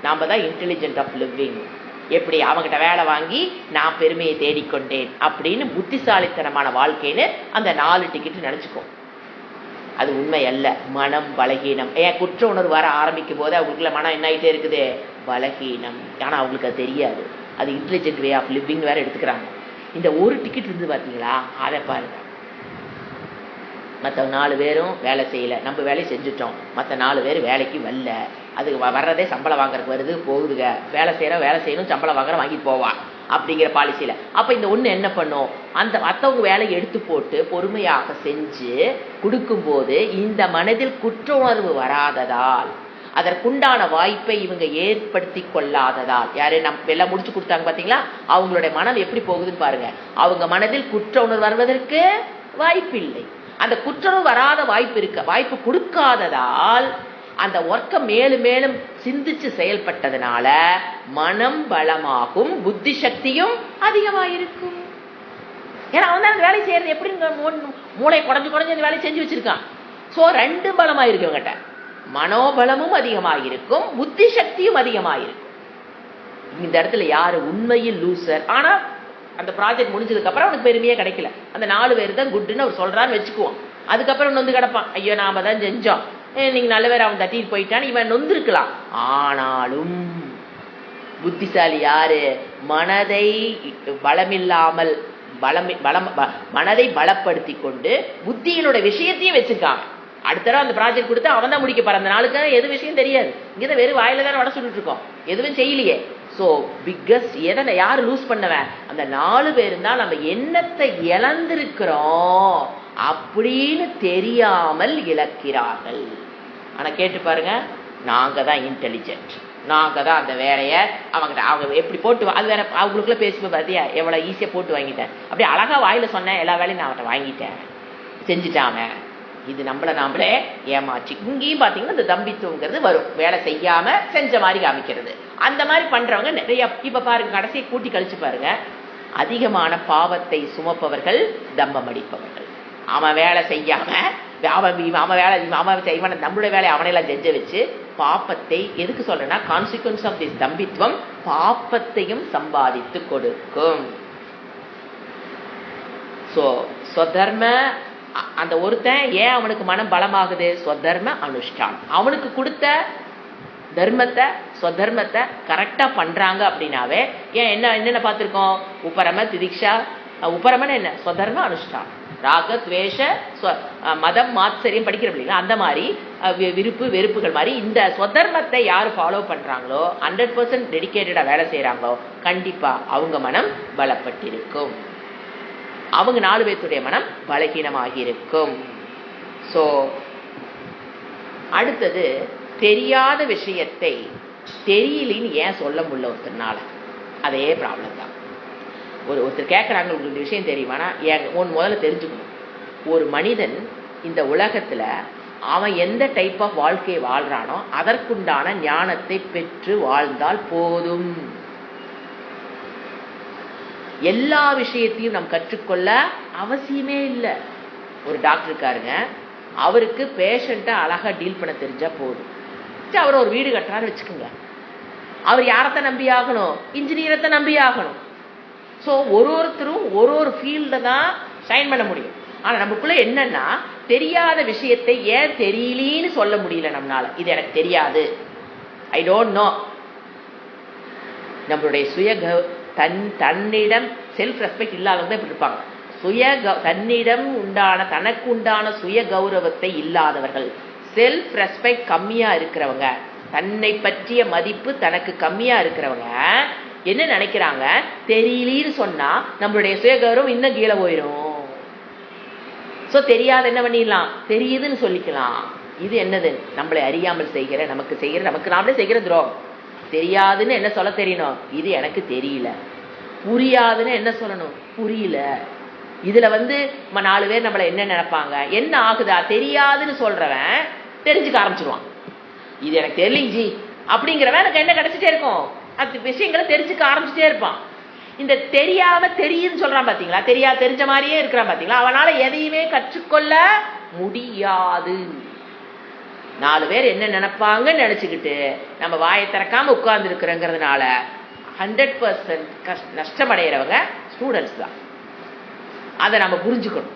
நாம தான் இன்டெலிஜென்ட் ஆஃப் லிவிங், எப்படி அவங்ககிட்ட வேலை வாங்கி நான் பெருமையை தேடிக்கொண்டேன் அப்படின்னு புத்திசாலித்தனமான வாழ்க்கைன்னு அந்த 4 டிக்கெட் நினைச்சுக்கோ. அது உண்மை அல்ல, மனம் பலகீனம். குற்ற உணர்வு வர ஆரம்பிக்கும் போது அவங்களுக்குள்ள மனம் என்ன ஆகிட்டே இருக்குது, பலகீனம். ஆனா அவங்களுக்கு அது தெரியாது, அது இன்டெலிஜென்ட் வே ஆஃப் லிவிங் வேற எடுத்துக்கிறாங்க. இந்த ஒரு டிக்கெட் இருந்து பாத்தீங்களா, அதை பாருங்க. மற்ற 4 பேரும் வேலை செய்யல, நம்ம வேலையை செஞ்சுட்டோம், மற்ற 4 பேர் வேலைக்கு வரல. அது வர்றதே சம்பளம் வாங்குறதுக்கு வருது போகுதுங்க, வேலை செய்யணும் சம்பளம் வாங்குற வாங்கிட்டு போவா அப்படிங்கிற பாலிசியில. அப்ப இந்த ஒண்ணு என்ன பண்ணும், அந்த மற்றவங்க வேலையை எடுத்து போட்டு பொறுமையாக செஞ்சு கொடுக்கும் போது இந்த மனதில் குற்ற உணர்வு வராததால், அதற்குண்டான வாய்ப்பை இவங்க ஏற்படுத்தி கொள்ளாததால், யாரு நம்ம எல்லாம் முடிச்சு கொடுத்தாங்க பாத்தீங்களா, அவங்களுடைய மனம் எப்படி போகுதுன்னு பாருங்க. அவங்க மனதில் குற்ற உணர்வு வருவதற்கு வாய்ப்பு இல்லை. அந்த குற்றமும் வராத வாய்ப்பு கொடுக்காததால் அந்த ஒர்க்கை மேலும் மேலும் சிந்திச்சு செயல்பட்டதுனால மனம் பலமாகும், புத்தி சக்தியும் அதிகமாயிருக்கும். ஏன்னா அவன் தான் அந்த வேலை செய்யறது எப்படி, மூளை குறைஞ்சு அந்த வேலையை செஞ்சு வச்சிருக்கான். சோ 2 பலமாயிருக்கு இவங்கிட்ட, மனோபலமும் அதிகமாயிருக்கும், புத்தி சக்தியும் அதிகமாயிருக்கும். இந்த இடத்துல யாரு உண்மையில் லூசர், ஆனா அந்த ப்ராஜெக்ட் முடிஞ்சதுக்கு அப்புறம் அவனுக்கு பெருமையே கிடைக்கல. அந்த 4 பேர் தான் குட்னு அவர் சொல்றான்னு வச்சுக்குவோம். அதுக்கப்புறம் நொந்து கிடப்பான், ஐயோ நாம தான் செஞ்சோம், நீங்க நல்ல பேர் அவன் தட்டிட்டு போயிட்டான்னு இவன் நொந்திருக்கலாம். ஆனாலும் புத்திசாலி யாரு, மனதை பலமில்லாமல் மனதை பலப்படுத்தி கொண்டு புத்தியினோட விஷயத்தையும் வச்சிருக்காங்க. அடுத்த தடவை அந்த ப்ராஜெக்ட் கொடுத்து அவன் தான் முடிக்க போற. அந்த நாளுக்கு எது விஷயம் தெரியாது, இங்கதான் வெறும் வாயில தானே வட சொல்லிட்டு இருக்கோம், எதுவும் செய்யலையே. சோ பிக்கஸ்ட் எதை யாரு லூஸ் பண்ணவன், அந்த 4 பேரும் தான் நம்ம எண்ணத்தை இழந்திருக்கிறோம் அப்படின்னு தெரியாமல் இழக்கிறார்கள். ஆனா கேட்டு பாருங்க, நாங்க தான் இன்டெலிஜென்ட், நாங்க தான் அந்த வேலைய அவங்க எப்படி போட்டு, அது வேற அவங்களுக்குள்ள பேசும்போது பார்த்தியா எவ்வளவு ஈஸியா போட்டு வாங்கிட்டேன், அப்படியே அழகா வாயில சொன்னேன், எல்லா வேலையும் நான் அவன்கிட்ட வாங்கிட்டேன், செஞ்சுட்டாங்க. இது நாமளே ஏமாற்றி. இங்கேயும் பாத்தீங்கன்னா இந்த தம்பித்துவங்கிறது வரும், வேலை செய்யாம செஞ்ச மாதிரி காமிக்கிறது. அந்த மாதிரி பண்றவங்க நிறைய. இப்ப பாருங்க கடைசியை கூட்டி கழிச்சு பாருங்க, அதிகமான பாவத்தை சுமப்பவர்கள் தம்பம் அடிப்பவர்கள். அவன் வேலை செய்யாம நம்மளுடைய வேலையை அவனையெல்லாம் செஞ்ச வச்சு பாப்பத்தை, எதுக்கு சொல்றேன்னா கான்சிக்வன்ஸ் ஆஃப் திஸ் தம்பித்துவம் பாப்பத்தையும் சம்பாதித்து கொடுக்கும். சோ ஸ்வதர்ம அந்த ஒருத்தன் ஏன் அவனுக்கு மனம் பலமாகுது? ஸ்வதர்ம அனுஷ்டானம். அவனுக்கு கொடுத்த தர்மத்தை ஸ்வதர்மத்தை கரெக்டா பண்றாங்க அப்படின்னாவே, ஏன் என்னென்ன பார்த்திருக்கோம்? உபரம திதிக்ஷா. உபரமன் என்ன? ஸ்வதர்ம அனுஷ்டானம். ராக துவேஷ மதம் மாத்சரியம் படிக்கிற இல்லைங்களா, அந்த மாதிரி விருப்பு வெறுப்புகள் மாதிரி இந்த ஸ்வதர்மத்தை யார் ஃபாலோ பண்றாங்களோ, 100% டெடிக்கேட்டடா வேலை செய்யறாங்களோ, கண்டிப்பா அவங்க மனம் பலப்பட்டிருக்கும். அவங்க 4 பேர்த்துடைய மனம் பலகீனமாகி இருக்கும். ஸோ அடுத்தது, தெரியாத விஷயத்தை தெரியலின்னு ஏன் சொல்ல முடியல ஒருத்தர்னால? அதே ப்ராப்ளம் தான். ஒருத்தர் கேட்குறாங்க, உங்களுக்கு இந்த விஷயம் தெரியுமானா, முதல்ல தெரிஞ்சுக்கணும். ஒரு மனிதன் இந்த உலகத்தில் அவன் எந்த டைப் ஆஃப் வாழ்க்கையை வாழ்றானோ அதற்குண்டான ஞானத்தை பெற்று வாழ்ந்தால் போதும். எல்லா விஷயத்தையும் நாம் கற்றுக்கொள்ள அவசியமே இல்லை. ஒரு டாக்டர் இருக்காருங்க, அவருக்கு பேஷண்ட்டை அழகாக டீல் பண்ண தெரிஞ்சா போதும். அவர் ஒரு வீடு கட்டுறாரு வச்சுக்கோங்க, அவர் யாரத்தை நம்பி ஆகணும்? இன்ஜினியரத்தை நம்பி ஆகணும். ஸோ ஒருத்தரும் ஒரு ஃபீல்டை தான் ஷைன் பண்ண முடியும். ஆனால் நமக்குள்ள என்னன்னா, தெரியாத விஷயத்தை ஏன் தெரியலின்னு சொல்ல முடியல நம்மளால. இது எனக்கு தெரியாது, ஐ டோன்ட் நோ. நம்மளுடைய தன்னிடம் செல்ஃப் ரெஸ்பெக்ட் இல்லாதவங்க இப்படி இருப்பாங்க. தன்னிடம் தனக்கு உண்டான சுய கௌரவத்தை இல்லாதவர்கள், செல்ஃப் ரெஸ்பெக்ட் கம்மியா இருக்கிறவங்க, தன்னை பற்றிய மதிப்பு தனக்கு கம்மியா இருக்கிறவங்க என்ன நினைக்கிறாங்க? தெரியலன்னு சொன்னா நம்மளுடைய சுய கௌரவம் இன்னும் கீழே போயிடும். ஸோ தெரியாத என்ன பண்ணிடலாம்? தெரியுதுன்னு சொல்லிக்கலாம். இது என்னது? நம்மளை அறியாமல் செய்கிற, நமக்கு நாமளே செய்கிற துரோகம். தெரியாதுன்னு என்ன சொல்ல தெரியணும்? இது எனக்கு தெரியல. புரியாதுன்னு என்ன சொல்லணும்? புரியல. இதுல 4 பேர் நம்மள என்ன நினைப்பாங்க? என்ன ஆகுதா? தெரியாதுன்னு சொல்றவன் தெரிஞ்சுக்க ஆரம்பிச்சிருவான். இது எனக்கு தெரியலிங் ஜி அப்படிங்கிறவன் எனக்கு என்ன கிடைச்சிட்டே இருக்கும்? அது விஷயங்களை தெரிஞ்சுக்க ஆரம்பிச்சுட்டே இருப்பான். இந்த தெரியாம தெரியுன்னு சொல்றான் பாத்தீங்களா, தெரிஞ்ச மாதிரியே இருக்கிறான் பாத்தீங்களா, அவனால எதையுமே கற்றுக்கொள்ள முடியாது. 4 பேர் என்ன நினைப்பாங்கன்னு நினைச்சுக்கிட்டு நம்ம வாயை திறக்காம உட்கார்ந்து இருக்கிறங்கிறதுனால 100% நஷ்டமடைகிறவங்க ஸ்டூடெண்ட்ஸ் தான். அதை நம்ம புரிஞ்சுக்கணும்.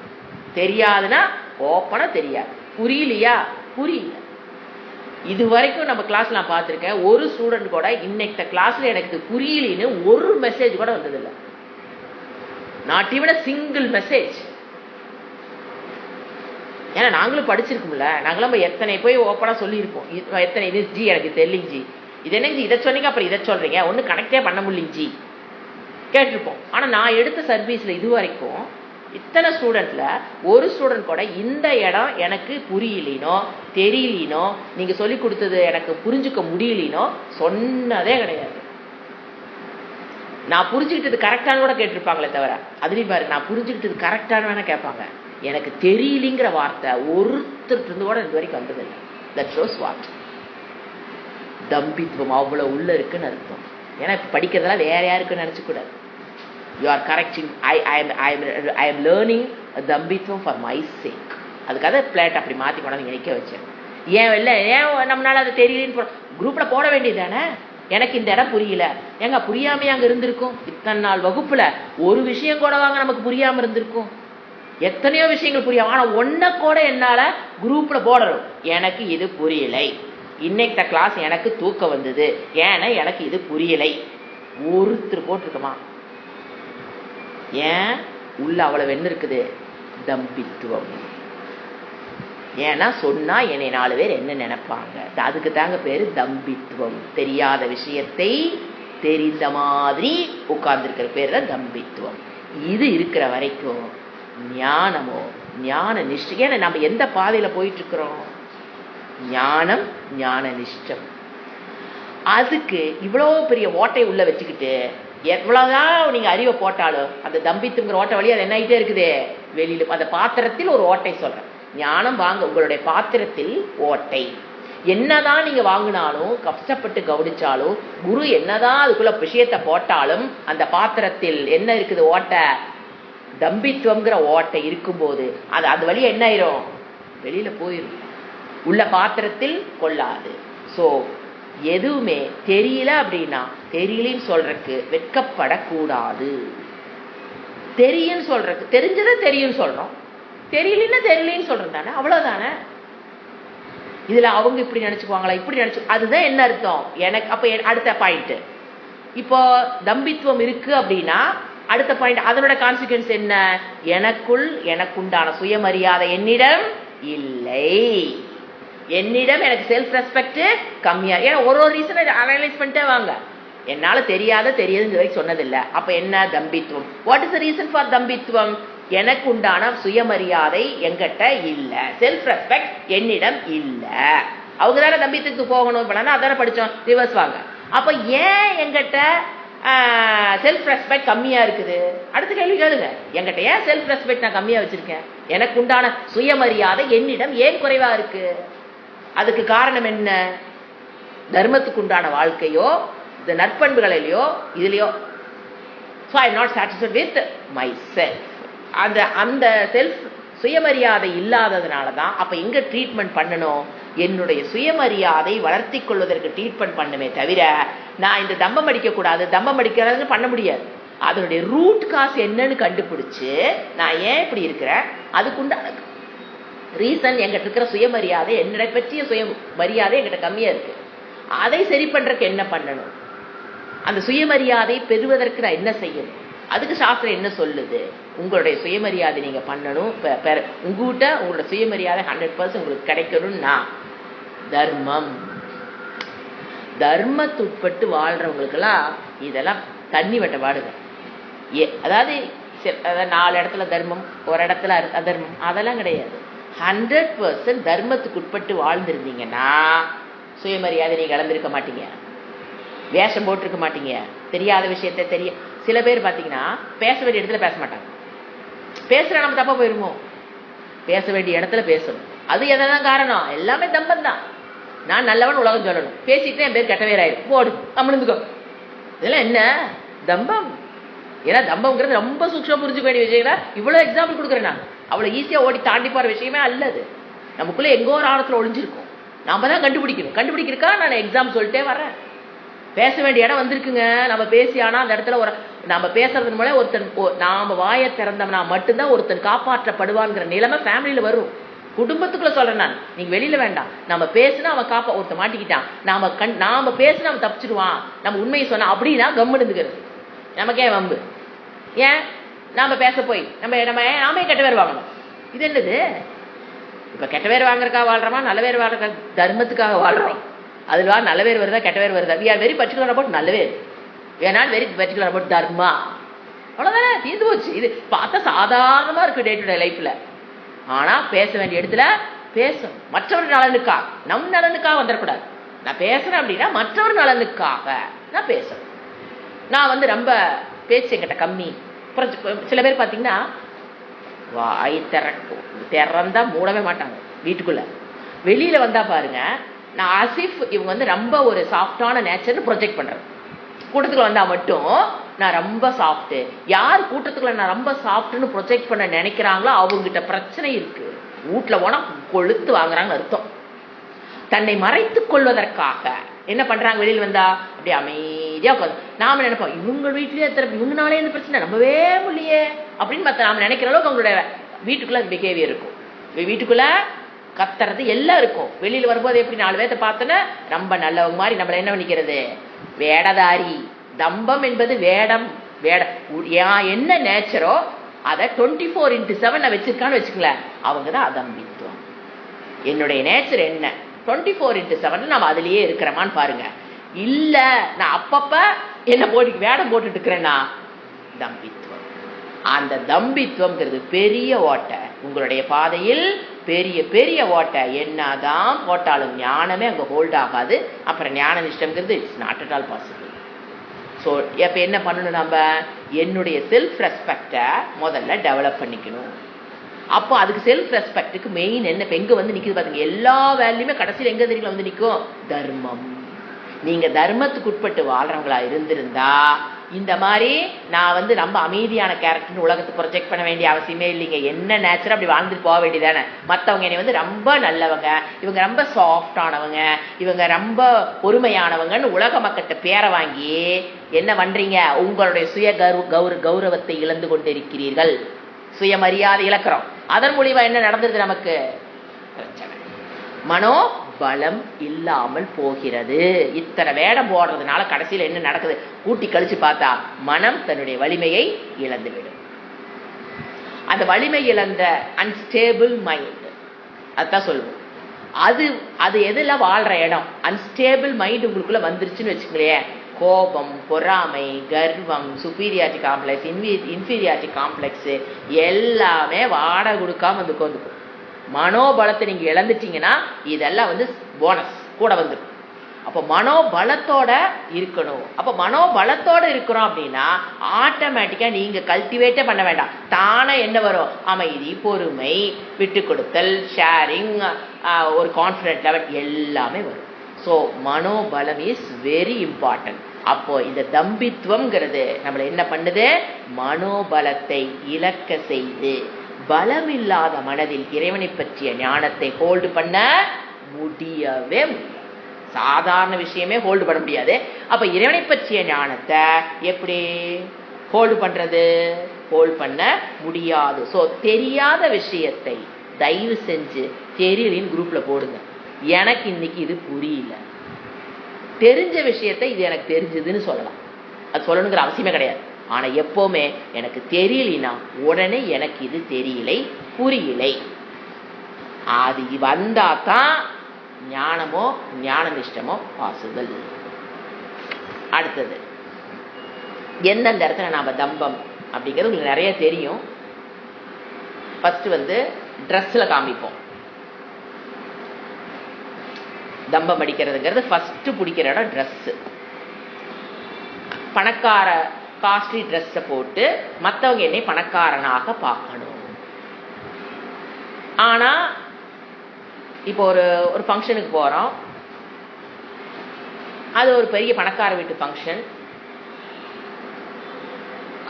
தெரியாதுன்னா ஓப்பனா தெரியாது, புரியலையா புரியல. இது வரைக்கும் நம்ம கிளாஸ் நான் பார்த்துருக்கேன், ஒரு ஸ்டூடெண்ட் கூட இன்னைக்கு கிளாஸ்ல எனக்கு புரியலின்னு ஒரு மெசேஜ் கூட வந்ததில்லை. Not even a single message. ஏன்னா நாங்களும் படிச்சிருக்கோம்ல, நாங்களும் எத்தனை போய் ஓப்பனா சொல்லியிருப்போம். எத்தனை இது ஜி எனக்கு தெரியலிங் ஜி, இது என்னங்க இதை சொன்னீங்க அப்புறம் இதை சொல்றீங்க, ஒன்றும் கனெக்டே பண்ண முடியலிங் ஜி கேட்டிருப்போம். ஆனால் நான் எடுத்த சர்வீஸில் இது வரைக்கும் இத்தனை ஸ்டூடெண்ட்ல ஒரு ஸ்டூடெண்ட் கூட இந்த இடம் எனக்கு புரியலினோ தெரியலினோ நீங்க சொல்லி கொடுத்தது எனக்கு புரிஞ்சுக்க முடியலினோ சொன்னதே கிடையாது. நான் புரிஞ்சுக்கிட்டது கரெக்டானு கூட கேட்டிருப்பாங்களே தவிர, அதுலேயும் பாரு, நான் புரிஞ்சுக்கிட்டது கரெக்டானு வேணா கேட்பாங்க, எனக்கு தெரியலிங்கிற வார்த்தை ஒருத்தர் இருந்து கூட இது வரைக்கும் வந்ததில்லை. தட் ஷோஸ் வாட் தம்பித்துவம் அவ்வளோ உள்ள இருக்குன்னு அர்த்தம். ஏன்னா இப்போ படிக்கிறதெல்லாம் வேற யாருக்குன்னு நினச்சிக்கூடாது. You are correcting. I am learning தம்பித்துவம் for my sake. அதுக்காக பிளேட் அப்படி மாற்றி கொண்டாந்து நினைக்க வச்சேன். ஏன் நம்மளால அது தெரியலன்னு குரூப்ல போட வேண்டியதானே? எனக்கு இந்த இடம் புரியல, ஏங்க புரியாமையே அங்கே இருந்திருக்கும். இத்தனை நாள் வகுப்புல ஒரு விஷயம் கூட வாங்க நமக்கு புரியாம இருந்திருக்கும். எத்தனையோ விஷயங்கள் புரியாம, ஆனா ஒன்ன கூட என்னால குரூப்ல போடணும், எனக்கு இது புரியலை, இன்னைக்கு கிளாஸ் எனக்கு தூக்கம் வந்தது, ஏன்னா எனக்கு இது புரியலை. ஒருத்தர் போட்டிருக்கமா? ஏன் உள்ள அவ்வளவு என்ன இருக்குது? தம்பித்துவம். ஏன்னா சொன்னா என்னை 4 பேர் என்ன நினைப்பாங்க, அதுக்கு தாங்க பேரு தம்பித்துவம். தெரியாத விஷயத்தை தெரிந்த மாதிரி உட்கார்ந்துருக்கிற பேர் தான் தம்பித்துவம். இது இருக்கிற வரைக்கும் ஞானமோ ஞான நிஷ்டம். ஏன்னா நம்ம எந்த பாதையில போயிட்டு இருக்கிறோம்? ஞானம் ஞான நிஷ்டம். அதுக்கு இவ்வளோ பெரிய ஓட்டை உள்ள வச்சுக்கிட்டு எவ்வளவுதான் நீங்க அறிவை போட்டாலும் அந்த தம்பித்துங்கிற ஓட்டை வழி அது என்ன ஆகிட்டே இருக்குது வெளியில. அந்த பாத்திரத்தில் ஒரு ஓட்டை சொல்றேன், ஞானம் வாங்க உங்களுடைய பாத்திரத்தில் ஓட்டை. என்னதான் நீங்க வாங்கினாலும் கஷ்டப்பட்டு கவனிச்சாலும் குரு என்னதான் அதுக்குள்ள விஷயத்தை போட்டாலும் அந்த பாத்திரத்தில் என்ன இருக்குது? ஓட்டை. தம்பித்துவம்ங்கிற ஓட்டை இருக்கும்போது அது வழியா என்ன ஆயிரும்? வெளியில போயிடும், உள்ள பாத்திரத்தில் கொள்ளாது. ஸோ எதுவுமே தெரியல அப்படின்னா தெரியலன்னு சொல்றதுக்கு வெட்கப்படக்கூடாது. தெரியும் சொல்றதுக்கு தெரிஞ்சதை தெரியும் சொல்றோம், தெரியலன்னா தெரியலன்னு சொல்றது தானே, அவ்வளவுதானே. இதுல அவங்க இப்படி நினைச்சுக்குவாங்களா, இப்படி நினைச்சு, அதுதான் என்ன அர்த்தம் எனக்கு. அப்ப அடுத்த பாயிண்ட், இப்போ தம்பித்துவம் இருக்கு அப்படின்னா அடுத்த பாயிண்ட், அதனோட கான்சிக்வன்ஸ் என்ன? எனக்குள் எனக்குண்டான சுயமரியாதை என்னிடம் இல்லை. என்னிடம் எனக்கு செல்ஃப் ரெஸ்பெக்ட் கம்மியா. ஏன்னா ஒரு ரீசனை அனலைஸ் பண்ணிட்டே வாங்க. என்னால தெரியாதுன்னு வரைக்கும் சொன்னதில்லை. அப்ப என்ன தம்பித்துவம்? What is the reason for தம்பித்துவம்? எனக்கு உண்டான சுயமரியாதை என்கிட்ட இல்ல, செல்ஃப் ரெஸ்பெக்ட் என்னிடம் இல்ல. அவங்க தானே தம்பித்துக்கு போகணும். இப்ப நான் அதான படிச்சோம், ரிவர்ஸ் வாங்க. அப்ப ஏன் என்கிட்ட செல்ஃப் ரெஸ்பெக்ட் கம்மியா இருக்குது? அடுத்த கேள்வி கேளுங்க, என்கிட்ட ஏன் செல்ஃப் ரெஸ்பெக்ட் நான் கம்மியா வச்சிருக்கேன்? எனக்கு உண்டான சுயமரியாதை என்னிடம் ஏன் குறைவா இருக்கு? அதுக்கு காரணம் என்ன? தர்மத்துக்கு உண்டான வாழ்க்கையோ இந்த நற்பண்புகளிலையோ இதுலையோ. So I am not satisfied with myself. அந்த செல்ஃப் சுயமரியாதை இல்லாததுனால தான் அப்ப எங்க ட்ரீட்மெண்ட் பண்ணணும்? என்னுடைய சுயமரியாதை வளர்த்தி கொள்வதற்கு ட்ரீட்மெண்ட் பண்ணுமே தவிர நான் இந்த தம்பம் அடிக்க கூடாது, தம்பம் அடிக்கிறது பண்ண முடியாது. அதனுடைய ரூட் காஸ் என்னன்னு கண்டுபிடிச்சு நான் ஏன் இப்படி இருக்கிறேன், அதுக்குண்டான ரீசன் என்கிட்ட இருக்கிற சுயமரியாதை, என்னை பற்றிய சுயமரியாதை என்கிட்ட கம்மியா இருக்கு. அதை சரி பண்றதுக்கு என்ன பண்ணணும்? அந்த சுயமரியாதை பெறுவதற்கு நான் என்ன செய்யணும்? அதுக்கு சாஸ்திரம் என்ன சொல்லுது? உங்களுடைய சுயமரியாதை நீங்க பண்ணணும். உங்ககிட்ட உங்களோட சுயமரியாதை 100% உங்களுக்கு கிடைக்கணும்னா தர்மம், தர்மத்துட்பட்டு வாழ்றவங்களுக்கெல்லாம் இதெல்லாம் தண்ணி வெட்ட பாடுங்க. அதாவது 4 இடத்துல தர்மம், ஒரு இடத்துல அதர்மம், அதெல்லாம் கிடையாது. 100% தர்மத்துக்கு உட்பட்டு வாழ்ந்திருந்தீங்கன்னா சுயமரியாதை நீங்க இழந்திருக்க மாட்டீங்க, வேஷம் போட்டிருக்க மாட்டீங்க, தெரியாத விஷயத்த தெரிய. சில பேர் பாத்தீங்கன்னா பேச வேண்டிய இடத்துல பேச மாட்டாங்க. பேசுற நம்ம தப்பா போயிருமோ? பேச வேண்டிய இடத்துல பேசணும். அது என்னதான் காரணம்? எல்லாமே தம்பம் தான். நான் நல்லவன் உலகம் சொல்லணும், பேசிட்டு என் பேர் கெட்ட பேராயிரும், போடு அமிழ்ந்துக்கோ. இதெல்லாம் என்ன தம்பம்? ஏன்னா தம்பம்ங்கிறது ரொம்ப சூக்ஷமா புரிஞ்சுக்க வேண்டிய விஷயம். இவ்வளவு எக்ஸாம்பிள் கொடுக்குறேன் நான், அவ்வளவு ஈஸியா ஓடி தாண்டி போற விஷயமே அல்லது. நமக்குள்ள எங்கோ ஒரு ஆழத்துல ஒளிஞ்சிருக்கும், நாம தான் கண்டுபிடிக்கணும். கண்டுபிடிக்கிறக்கா நான் எக்ஸாம் சொல்லிட்டே வரேன். பேச வேண்டிய இடம் வந்திருக்குங்க, நம்ம பேசி. ஆனா அந்த இடத்துல நம்ம பேசுறது மூலம் ஒருத்தன், நாம வாயை திறந்தோம்னா மட்டும்தான் ஒருத்தன் காப்பாற்றப்படுவான்ங்கிற நிலைமை ஃபேமிலியில வரும். குடும்பத்துக்குள்ள சொல்றேன் நான், நீங்க வெளியில வேண்டாம். நம்ம பேசுனா அவன் ஒருத்த மாட்டிக்கிட்டான், நாம பேசுனா அவன் தப்பிச்சிடுவான், நம்ம உண்மையை சொன்னா அப்படின்னா கம்முன்னு இருந்துக்கிறது. நமக்கே வம்பு. ஏன் நாம பேச போய் நாமே கெட்ட பேர் வாங்கணும்? இது என்னது? இப்ப கெட்ட பேர் வாங்குறதுக்காக வாழ்றோமா, நல்ல பேர் வாழ்ற தர்மத்துக்காக வாழ்றோம்? அதுவா நல்ல பேர் வருதா கெட்ட பேர் வருதா? We are very particular about நல்ல பேர், we are not very particular about dharma. அவ்வளவுதானே, தீர்ந்து போச்சு. இது பார்த்தா சாதாரணமா இருக்கு டே டு டே லைஃப்ல. ஆனா பேச வேண்டிய இடத்துல பேசணும். மற்றவர் நலனுக்காக, நம் நலனுக்காக வந்துடக்கூடாது. நான் பேசுறேன் அப்படின்னா மற்றவர் நலனுக்காக நான் பேசணும். நான் ரொம்ப பேச்சு என்கிட்ட கம்மி. சில பேர் பாத்தீங்கன்னா வாய் திறந்தா மூடவே மாட்டாங்க வீட்டுக்குள்ள. வெளியில வந்தா பாருங்க, நான் ஆசிஃப் இவங்க ரொம்ப ஒரு சாஃப்டான நேச்சர்னு ப்ரொஜெக்ட் பண்றேன். கூட்டத்துக்குள்ள வந்தா மட்டும் நான் ரொம்ப சாஃப்ட். யார் கூட்டத்துக்குள்ள நான் ரொம்ப சாஃப்ட்னு ப்ரொஜெக்ட் பண்ண நினைக்கிறாங்களோ அவங்ககிட்ட பிரச்சனை இருக்கு. வீட்டுல போனா கொளுத்து வாங்குறாங்கன்னு அர்த்தம். தன்னை மறைத்துக் கொள்வதற்காக என்ன பண்றாங்க? வெளியில் வந்தா அப்படியே அமைதியா உட்காந்து நாம நினைப்போம், இவங்க வீட்லயே இவங்கனாலே இந்த பிரச்சனை நம்பவே முடியே அப்படின்னு நாம நினைக்கிற அளவுக்கு அவங்களுடைய வீட்டுக்குள்ள பிஹேவியர் இருக்கும். வீட்டுக்குள்ள கத்துறது எல்லாம் இருக்கும். வெளியில வரும்போது எப்படி 4 பேர்த்த பார்த்தோன்னா ரொம்ப நல்லவங்க மாதிரி நம்மள என்ன பண்ணிக்கிறது? வேடதாரி. தம்பம் என்பது வேடம். என்ன நேச்சரோ அதை 24/7 வச்சிருக்கான்னு வச்சுக்கல, அவங்கதான் அதம்பித்துவம். என்னுடைய நேச்சர் என்ன? 24/7 நம்ம அதுலயே இருக்கிறோமான்னு பாருங்க. இல்ல நான் அப்பப்ப என்ன வேடம் போட்டுட்டு இருக்கிறேன்னா தம்பித்துவம். அந்த தம்பித்துவம்ங்கிறது பெரிய ஓட்டை. உங்களுடைய பாதையில் பெரிய பெரிய ஓட்டை. என்னதான் போட்டாலும் ஞானமே அங்க ஹோல்ட் ஆகாது. அப்புறம் ஞான நிஷ்டம்ங்கிறது it's not at all possible. So எப்ப என்ன பண்ணணும்? நம்ம என்னுடைய செல்ஃப் ரெஸ்பெக்டை முதல்ல டெவலப் பண்ணிக்கணும். அப்போ அதுக்கு செல்ஃப் ரெஸ்பெக்டுக்கு மெயின் என்ன? எங்க நிக்குது பாத்தீங்க? எல்லா வேல்யூமே கடைசியில் எங்க தெரியும் நிக்கும்? தர்மம். நீங்க தர்மத்துக்கு உட்பட்டு வாழ்றவங்களா இருந்திருந்தா இந்த மாதிரி நான் ரொம்ப அமைதியான கேரக்டர்னு உலகத்துக்கு ப்ரொஜெக்ட் பண்ண வேண்டிய அவசியமே இல்லைங்க. என்ன நேச்சர் அப்படி வாழ்ந்துட்டு போக வேண்டியதானே. மற்றவங்க என்னை ரொம்ப நல்லவங்க, இவங்க ரொம்ப சாஃப்டானவங்க, இவங்க ரொம்ப பொறுமையானவங்கன்னு உலக மக்கள்கிட்ட பேரை வாங்கி என்ன பண்றீங்க? உங்களுடைய சுய கௌரவத்தை இழந்து கொண்டிருக்கிறீர்கள். சுயமரியாதை இழக்கிறோம். அதன் மூலியமா என்ன நடந்தது நமக்கு? பிரச்சனை. மனோபலம் இல்லாமல் போகிறது. இத்தனை வேடம் போடுறதுனால கடைசியில் என்ன நடக்குது? கூட்டி கழிச்சு பார்த்தா மனம் தன்னுடைய வலிமையை இழந்துவிடும். அந்த வலிமை இழந்த அன்ஸ்டேபிள் மைண்ட், அதான் சொல்லுவோம். அது எதுல வாழ்ற இடம்? அன்ஸ்டேபிள் மைண்ட் உங்களுக்குள்ள வந்துருச்சுன்னு வச்சுக்கலையே, கோபம், பொறாமை, கர்வம், சுப்பீரியாரிட்டி காம்ப்ளெக்ஸ், இன்ஃபீரியாரிட்டி காம்ப்ளெக்ஸ் எல்லாமே வாடகை கொடுக்காம வந்து உட்காந்துக்கும். மனோபலத்தை நீங்க இழந்துட்டீங்கன்னா இதெல்லாம் வந்து போனஸ் கூட வந்துடும். அப்போ மனோபலத்தோட இருக்கணும். அப்போ மனோபலத்தோட இருக்கிறோம் அப்படின்னா ஆட்டோமேட்டிக்கா நீங்க கல்டிவேட்டே பண்ண வேண்டாம், தானே என்ன வரும்? அமைதி, பொறுமை, விட்டு கொடுத்தல், ஷேரிங், ஒரு கான்ஃபிடென்ட் லெவல் எல்லாமே வரும். ஸோ மனோபலம் இஸ் வெரி இம்பார்ட்டன்ட். அப்போ இந்த தம்பித்துவம்ங்கிறது நம்மளை என்ன பண்ணுது? மனோபலத்தை இழக்க செய்து பலமில்லாத மனதில் இறைவனை பற்றிய ஞானத்தை ஹோல்டு பண்ண முடியவே முடியாது. சாதாரண விஷயமே ஹோல்டு பண்ண முடியாது. அப்ப இறைவனை பற்றிய ஞானத்தை எப்படி ஹோல்டு பண்றது? ஹோல்டு பண்ண முடியாது. ஸோ தெரியாத விஷயத்தை தயவு செஞ்சு தெரியலின் குரூப்ல போடுங்க. எனக்கு இன்னைக்கு இது புரியல. தெரிஞ்ச விஷயத்தை இது எனக்கு தெரிஞ்சதுன்னு சொல்லலாம், அது சொல்லணுங்கிற அவசியமே கிடையாது. ஆனா எப்பவுமே எனக்கு தெரியலனா உடனே எனக்கு இது தெரியலை, புரியலை, அது வந்தா தான் ஞானமோ ஞான நிஷ்டமோ பாசிபிள். அடுத்தது எந்தெந்த இடத்துல நாம தம்பம் அப்படிங்கிறது உங்களுக்கு நிறைய தெரியும். ஃபர்ஸ்ட் வந்து ட்ரெஸ்ல காமிப்போம். தம்பம் அடிக்கிறதுங்கிறது ஃபர்ஸ்ட் பிடிக்கிற இடம் ட்ரெஸ். பணக்கார காஸ்ட்லி ட்ரெஸ்ஸை போட்டு மற்றவங்க என்னை பணக்காரனாக பார்க்கணும். ஆனா இப்போ ஒரு ஃபங்க்ஷனுக்கு போறோம், அது ஒரு பெரிய பணக்கார வீட்டு ஃபங்க்ஷன்,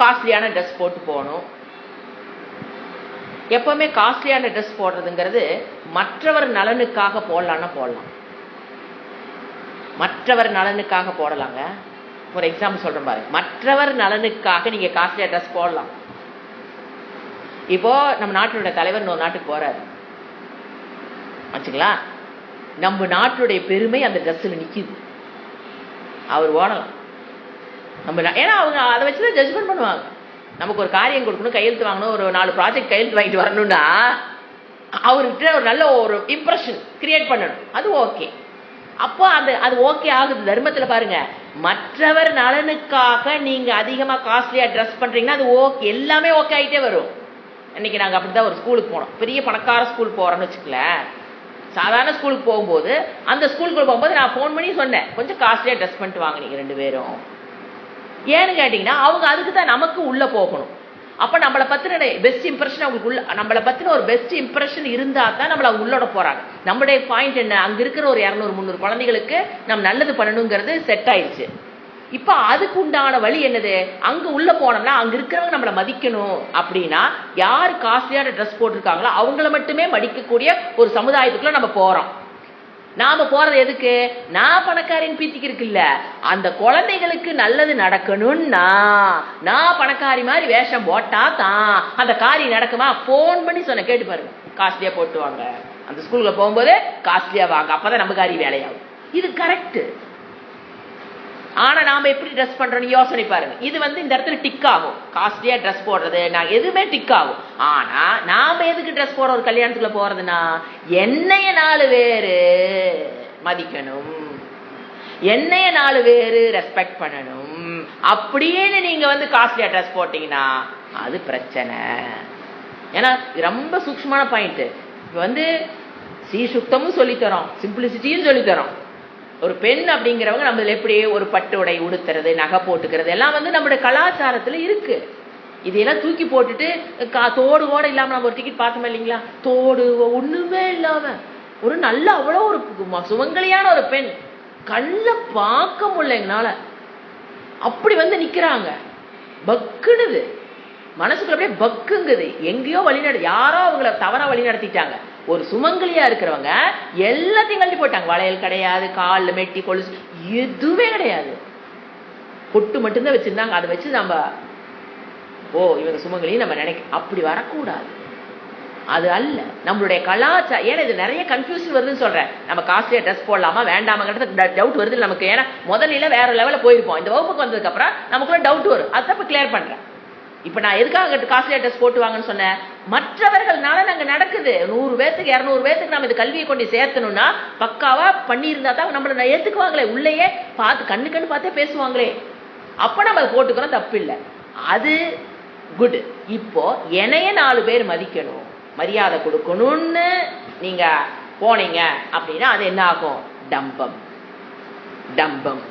காஸ்ட்லியான ட்ரெஸ் போட்டு போகணும். எப்பவுமே காஸ்ட்லியான ட்ரெஸ் போடுறதுங்கிறது மற்றவர் நலனுக்காக போடலான்னா போடலாம், மற்றவர் நலனுக்காக போடலாங்க. ஒரு எக்ஸாம்பிள் சொல்றேன் பாருங்க. மற்றவர் நலனுக்காக நீங்க காஸ்ட்லியா ட்ரெஸ் போடலாம். இப்போ நம்ம நாட்டினுடைய தலைவர் இன்னொரு நாட்டுக்கு போறாரு வச்சுங்களா, நம்ம நாட்டுடைய பெருமை அந்த ட்ரெஸ்ல நிக்குது, அவர் ஓடலாம். நம்ம ஏன்னா அவங்க அதை வச்சுதான் ஜட்ஜ்மெண்ட் பண்ணுவாங்க. நமக்கு ஒரு காரியம் கொடுக்கணும், கையெழுத்து வாங்கணும், ஒரு 4 ப்ராஜெக்ட் கையெழுத்து வாங்கிட்டு வரணும்னா அவர்கிட்ட ஒரு நல்ல ஒரு இம்ப்ரெஷன் கிரியேட் பண்ணணும், அது ஓகே. அப்போ அது ஓகே ஆகுது. தர்மத்துல பாருங்க, மற்றவர் நலனுக்காக நீங்க அதிகமா காஸ்ட்லியா ட்ரெஸ் பண்றீங்கன்னா அது ஓகே, எல்லாமே ஓகே ஆகிட்டே வரும். இன்னைக்கு நாங்க அப்படிதான் ஒரு ஸ்கூலுக்கு போனோம், பெரிய பணக்கார ஸ்கூல் போறோம்னு வச்சுக்கல. சாதாரண ஸ்கூலுக்கு போகும்போது அந்த ஸ்கூலுக்கு போகும்போது நான் ஃபோன் பண்ணி சொன்னேன், கொஞ்சம் காஸ்ட்லியா ட்ரெஸ் பண்ணிட்டு வாங்க நீங்க 2 பேரும். ஏன்னு கேட்டீங்கன்னா அவங்க அதுக்கு தான் நமக்கு உள்ள போகணும். அப்ப நம்மளை பத்தின பெஸ்ட் இம்ப்ரெஷன் அவங்களுக்கு உள்ள, நம்மளை பத்தின ஒரு பெஸ்ட் இம்ப்ரெஷன் இருந்தா தான் நம்மள அவங்க உள்ளோட போறாங்க. நம்மளுடைய பாயிண்ட் என்ன? அங்க இருக்கிற ஒரு 200-300 குழந்தைகளுக்கு நம்ம நல்லது பண்ணணுங்கிறது செட் ஆயிடுச்சு. இப்ப அதுக்கு உண்டான வழி என்னது? அங்க உள்ள போனோம்னா அங்க இருக்கிறவங்க நம்மளை மதிக்கணும் அப்படின்னா யாரு காஸ்ட்லியான ட்ரெஸ் போட்டிருக்காங்களோ அவங்கள மட்டுமே மதிக்கக்கூடிய ஒரு சமுதாயத்துக்குள்ள நம்ம போறோம். நாம போறது எதுக்கு? நான் பணக்காரின் பீத்திக்கு இருக்குல்ல, அந்த குழந்தைகளுக்கு நல்லது நடக்கணும்னா நான் பணக்காரி மாதிரி வேஷம் போட்டா தான் அந்த காரியம் நடக்குமா? போன் பண்ணி சொன்ன, கேட்டு பாருங்க, காஸ்ட்லியா போட்டு வாங்க, அந்த ஸ்கூல்ல போகும்போது காஸ்ட்லியா வாங்க, அப்பதான் நம்ம காரி வேலையாகும். இது கரெக்ட். ஆனா நாம எப்படி ட்ரெஸ் பண்றோம்னு யோசனை பாருங்க. இது இந்த இடத்துல டிக் ஆகும், காஸ்ட்லியா ட்ரெஸ் போடுறது நான் எதுவுமே டிக் ஆகும். ஆனா நாம எதுக்கு ட்ரெஸ் போற ஒரு கல்யாணத்துக்குள்ள போறதுன்னா என்னைய 4 பேரு மதிக்கணும், என்னைய 4 பேரு ரெஸ்பெக்ட் பண்ணணும் அப்படின்னு நீங்க காஸ்ட்லியா ட்ரெஸ் போட்டீங்கன்னா அது பிரச்சனை. ஏன்னா ரொம்ப சூக்ஷ்மமான பாயிண்ட். இப்ப ஸ்ரீசுக்தமும் சொல்லித்தரோம், சிம்பிளிசிட்டியும் சொல்லித்தரோம். ஒரு பெண் அப்படிங்கிறவங்க நம்ம எப்படி ஒரு பட்டு உடை உடுத்துறது, நகை போட்டுக்கிறது எல்லாம் நம்மளுடைய கலாச்சாரத்துல இருக்கு. இதையெல்லாம் தூக்கி போட்டுட்டு தோடு கூட இல்லாம நம்ம ஒரு டிக்கெட் பார்த்தோம் இல்லைங்களா, தோடு ஒண்ணுமே இல்லாம ஒரு நல்ல அவ்வளவு ஒரு சுமங்கலியான ஒரு பெண் கண்ல பார்க்க முடியல எங்கனால, அப்படி நிக்கிறாங்க. பக்குனுது மனசுக்குள்ள, அப்படியே பக்குங்குது. எங்கேயோ யாரோ அவங்கள தவறா வழி நடத்திட்டாங்க. ஒரு சுமங்கலியா இருக்கிறவங்க எல்லாத்தையும் கழட்டி போட்டாங்க. வளையல் கிடையாது, கால்ல மெட்டி கொலுசு எதுவுமே கிடையாது, பொட்டு மட்டும்தான் வச்சிருந்தாங்க. அதை வச்சு நம்ம இவங்க சுமங்கலி நம்ம நினைக்க, அப்படி வரக்கூடாது. அது அல்ல நம்மளுடைய கலாச்சாரம். ஏன்னா இது நிறைய கன்ஃபியூஷன் வருதுன்னு சொல்றேன். நம்ம காஸ்ட்லியா ட்ரெஸ் போடலாமா வேண்டாமாங்கிறது டவுட் வருது நமக்கு. ஏன்னா முதல்ல வேற லெவலில் போயிருப்போம். இந்த வகுப்புக்கு வந்ததுக்கு அப்புறம் நமக்குள்ள டவுட் வரும். அதுதான் இப்ப கிளியர் பண்றேன். இப்ப நான் எதுக்காக காஸ்ட்லியா ட்ரெஸ் போட்டு வாங்கன்னு சொன்னேன், மற்றவர்கள்னால நாங்க நடக்குது. 100 பேத்துக்கு 200 பேத்துக்கு நம்ம இந்த கல்வியை கொண்டு சேர்த்தணும்னா பக்காவா பண்ணியிருந்தா தான் நம்மள ஏத்துக்குவாங்களே. உள்ளேயே பார்த்து கண்ணு பார்த்தே பேசுவாங்களே. அப்ப நம்ம அதை போட்டுக்கிறோம், தப்பு இல்லை, அது குட். இப்போ என்னைய 4 பேர் மதிக்கணும், மரியாதை கொடுக்கணும்னு நீங்க போனீங்க அப்படின்னா அது என்ன ஆகும்? டம்பம், டம்பம்,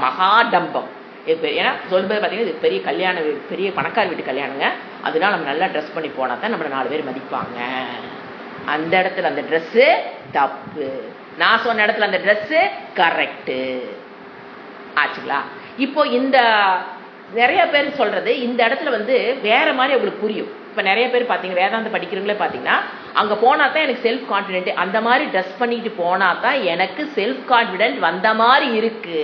மகா டம்பம். ஏன்னா சொல்லும்போது பார்த்தீங்கன்னா இது பெரிய கல்யாண பெரிய பணக்கார வீட்டு கல்யாணங்க. அதனால நம்ம நல்லா ட்ரெஸ் பண்ணி போனா தான் நம்மளை 4 பேர் மதிப்பாங்க. அந்த இடத்துல அந்த ட்ரெஸ்ஸு தப்பு, நான் சொன்ன இடத்துல அந்த ட்ரெஸ்ஸு கரெக்டு ஆச்சுங்களா? இப்போ இந்த நிறைய பேர் சொல்றது இந்த இடத்துல வேற மாதிரி அவங்களுக்கு புரியும். இப்ப நிறைய பேர் பாத்தீங்க வேதாந்தம் படிக்கிறவங்களே பாத்தீங்கன்னா அங்க போனா தான் எனக்கு செல்ஃப் கான்பிடென்ட், அந்த மாதிரி ட்ரெஸ் பண்ணிட்டு போனா தான் எனக்கு செல்ஃப் கான்பிடென்ட் வந்த மாதிரி இருக்கு.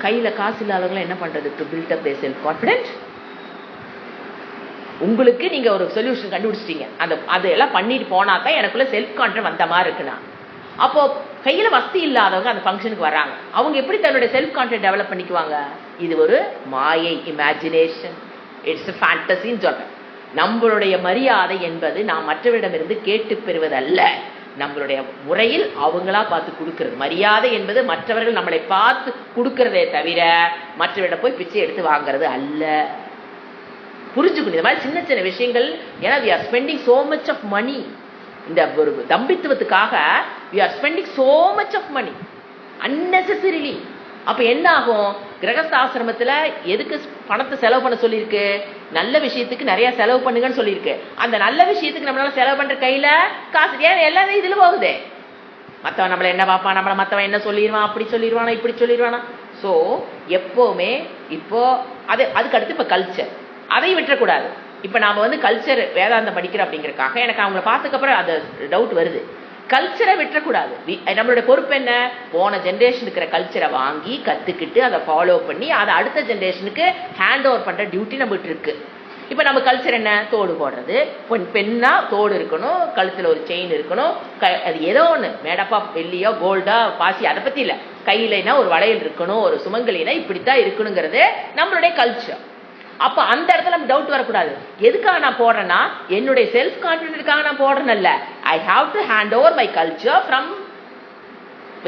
கையில காசு இல்லாதவங்க என்ன பண்றது? To build up their self confident. உங்களுக்கு நீங்க ஒரு சொல்யூஷன் கண்டுபிடிச்சிட்டீங்க, அதெல்லாம் பண்ணிட்டு போனா தான் எனக்குள்ள செல்ஃப் கான்பிடென்ட் வந்த மாதிரி இருக்குன்னா, அப்போ கையில வசதி இல்லாதவங்க அந்த ஃபங்க்ஷனுக்கு வராங்க, அவங்க எப்படி தன்னுடைய செல்ஃப் கான்பிடென்ட் டெவலப் பண்ணிக்குவாங்க? இது ஒரு மாயை, இமேஜினேஷன், இட்ஸ் ஃபேண்டசின்னு சொல்றேன். நம்மளுடைய மரியாதை என்பது நாம் மற்றவரிடமிருந்து கேட்டு பெறுவது அல்ல, நம்மளுடைய முறையில் அவங்களா பார்த்து கொடுக்கிறது. மரியாதை என்பது மற்றவர்கள் நம்மளை பார்த்து கொடுக்கறதே தவிர மற்றவரிடம் போய் பிச்சை எடுத்து வாங்குறது அல்ல. புரிஞ்சுக்கணும் இந்த மாதிரி சின்ன சின்ன விஷயங்கள். ஏன்னா we are spending so much of money. இந்த ஒரு தம்பித்துவத்துக்காக we are spending so much of money unnecessarily. அப்ப என்ன ஆகும்? கிரகஸ்தாசிரமத்துல எதுக்கு பணத்தை செலவு பண்ண சொல்லியிருக்கு? நல்ல விஷயத்துக்கு நிறைய செலவு பண்ணுங்கன்னு சொல்லியிருக்கு. அந்த நல்ல விஷயத்துக்கு நம்மளால செலவு பண்ற கையில காசு ஏன் எல்லாமே இதுல போகுது. மத்தவன் நம்மள என்ன பார்ப்பான், நம்மள மத்தவன் என்ன சொல்லிடுவான், அப்படி சொல்லிடுவானா இப்படி சொல்லிடுவானா. சோ எப்பவுமே இப்போ அதுக்கு அடுத்து இப்ப கல்ச்சர், அதை விட்டுறக்கூடாது. இப்ப நாம கல்ச்சர் வேதாந்தம் படிக்கிறோம் அப்படிங்கறக்காக எனக்கு அவங்களை பார்த்ததுக்கு அப்புறம் அது டவுட் வருது. கல்ச்சரை விட்டுறக்கூடாது. நம்மளுடைய பொறுப்பு என்ன? போன ஜென்ரேஷன் இருக்கிற கல்ச்சரை வாங்கி கத்துக்கிட்டு அதை ஃபாலோ பண்ணி அதை அடுத்த ஜென்ரேஷனுக்கு ஹேண்ட் ஓவர் பண்ற டியூட்டி நம்மகிட்ட இருக்கு. இப்ப நம்ம கல்ச்சர் என்ன? தோடு போடுறது, பெண்ணா தோடு இருக்கணும், கழுத்துல ஒரு செயின் இருக்கணும், அது ஏதோ ஒண்ணு மேடப்பா வெள்ளியோ கோல்டா பாசி, அதை பத்தி இல்ல, கையிலனா ஒரு வளையல் இருக்கணும், ஒரு சுமங்கலினா இப்படித்தான் இருக்கணுங்கிறது நம்மளுடைய கல்ச்சர். அப்ப அந்த இடத்துல நம்ம டவுட் வரக்கூடாது. எதுக்காக நான் போடுறேன்னா என்னுடைய செல்ஃப் கான்பிடென்ட்காக நான் போடுறேன் இல்ல. I have to hand over my culture from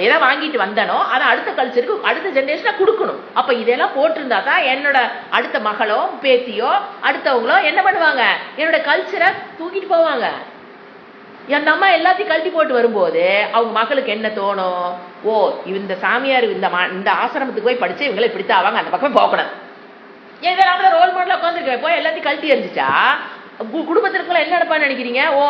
எதை வாங்கிட்டு வந்தனோ அதை அடுத்த கல்ச்சருக்கு அடுத்த ஜென்ரேஷனை கொடுக்கணும். அப்ப இதெல்லாம் போட்டிருந்தா தான் என்னோட அடுத்த மகளோ பேத்தியோ அடுத்தவங்களோ என்ன பண்ணுவாங்க? என்னோட கல்ச்சரை தூக்கிட்டு போவாங்க. என் அம்மா எல்லாத்தையும் கழட்டி போட்டு வரும்போது அவங்க மகளுக்கு என்ன தோணும்? ஓ இந்த சாமியார் இந்த ஆசிரமத்துக்கு போய் படிச்சு இவங்களை இப்படித்தான் ஆவாங்க, அந்த பக்கம் போகக்கூடாது. ஏதாவது ரோல் மாடல உட்காந்துருக்க போய் எல்லாத்தையும் கழட்டி எரிஞ்சிச்சா குடும்பத்திற்குள்ள என்ன நினைப்பான்னு நினைக்கிறீங்க? ஓ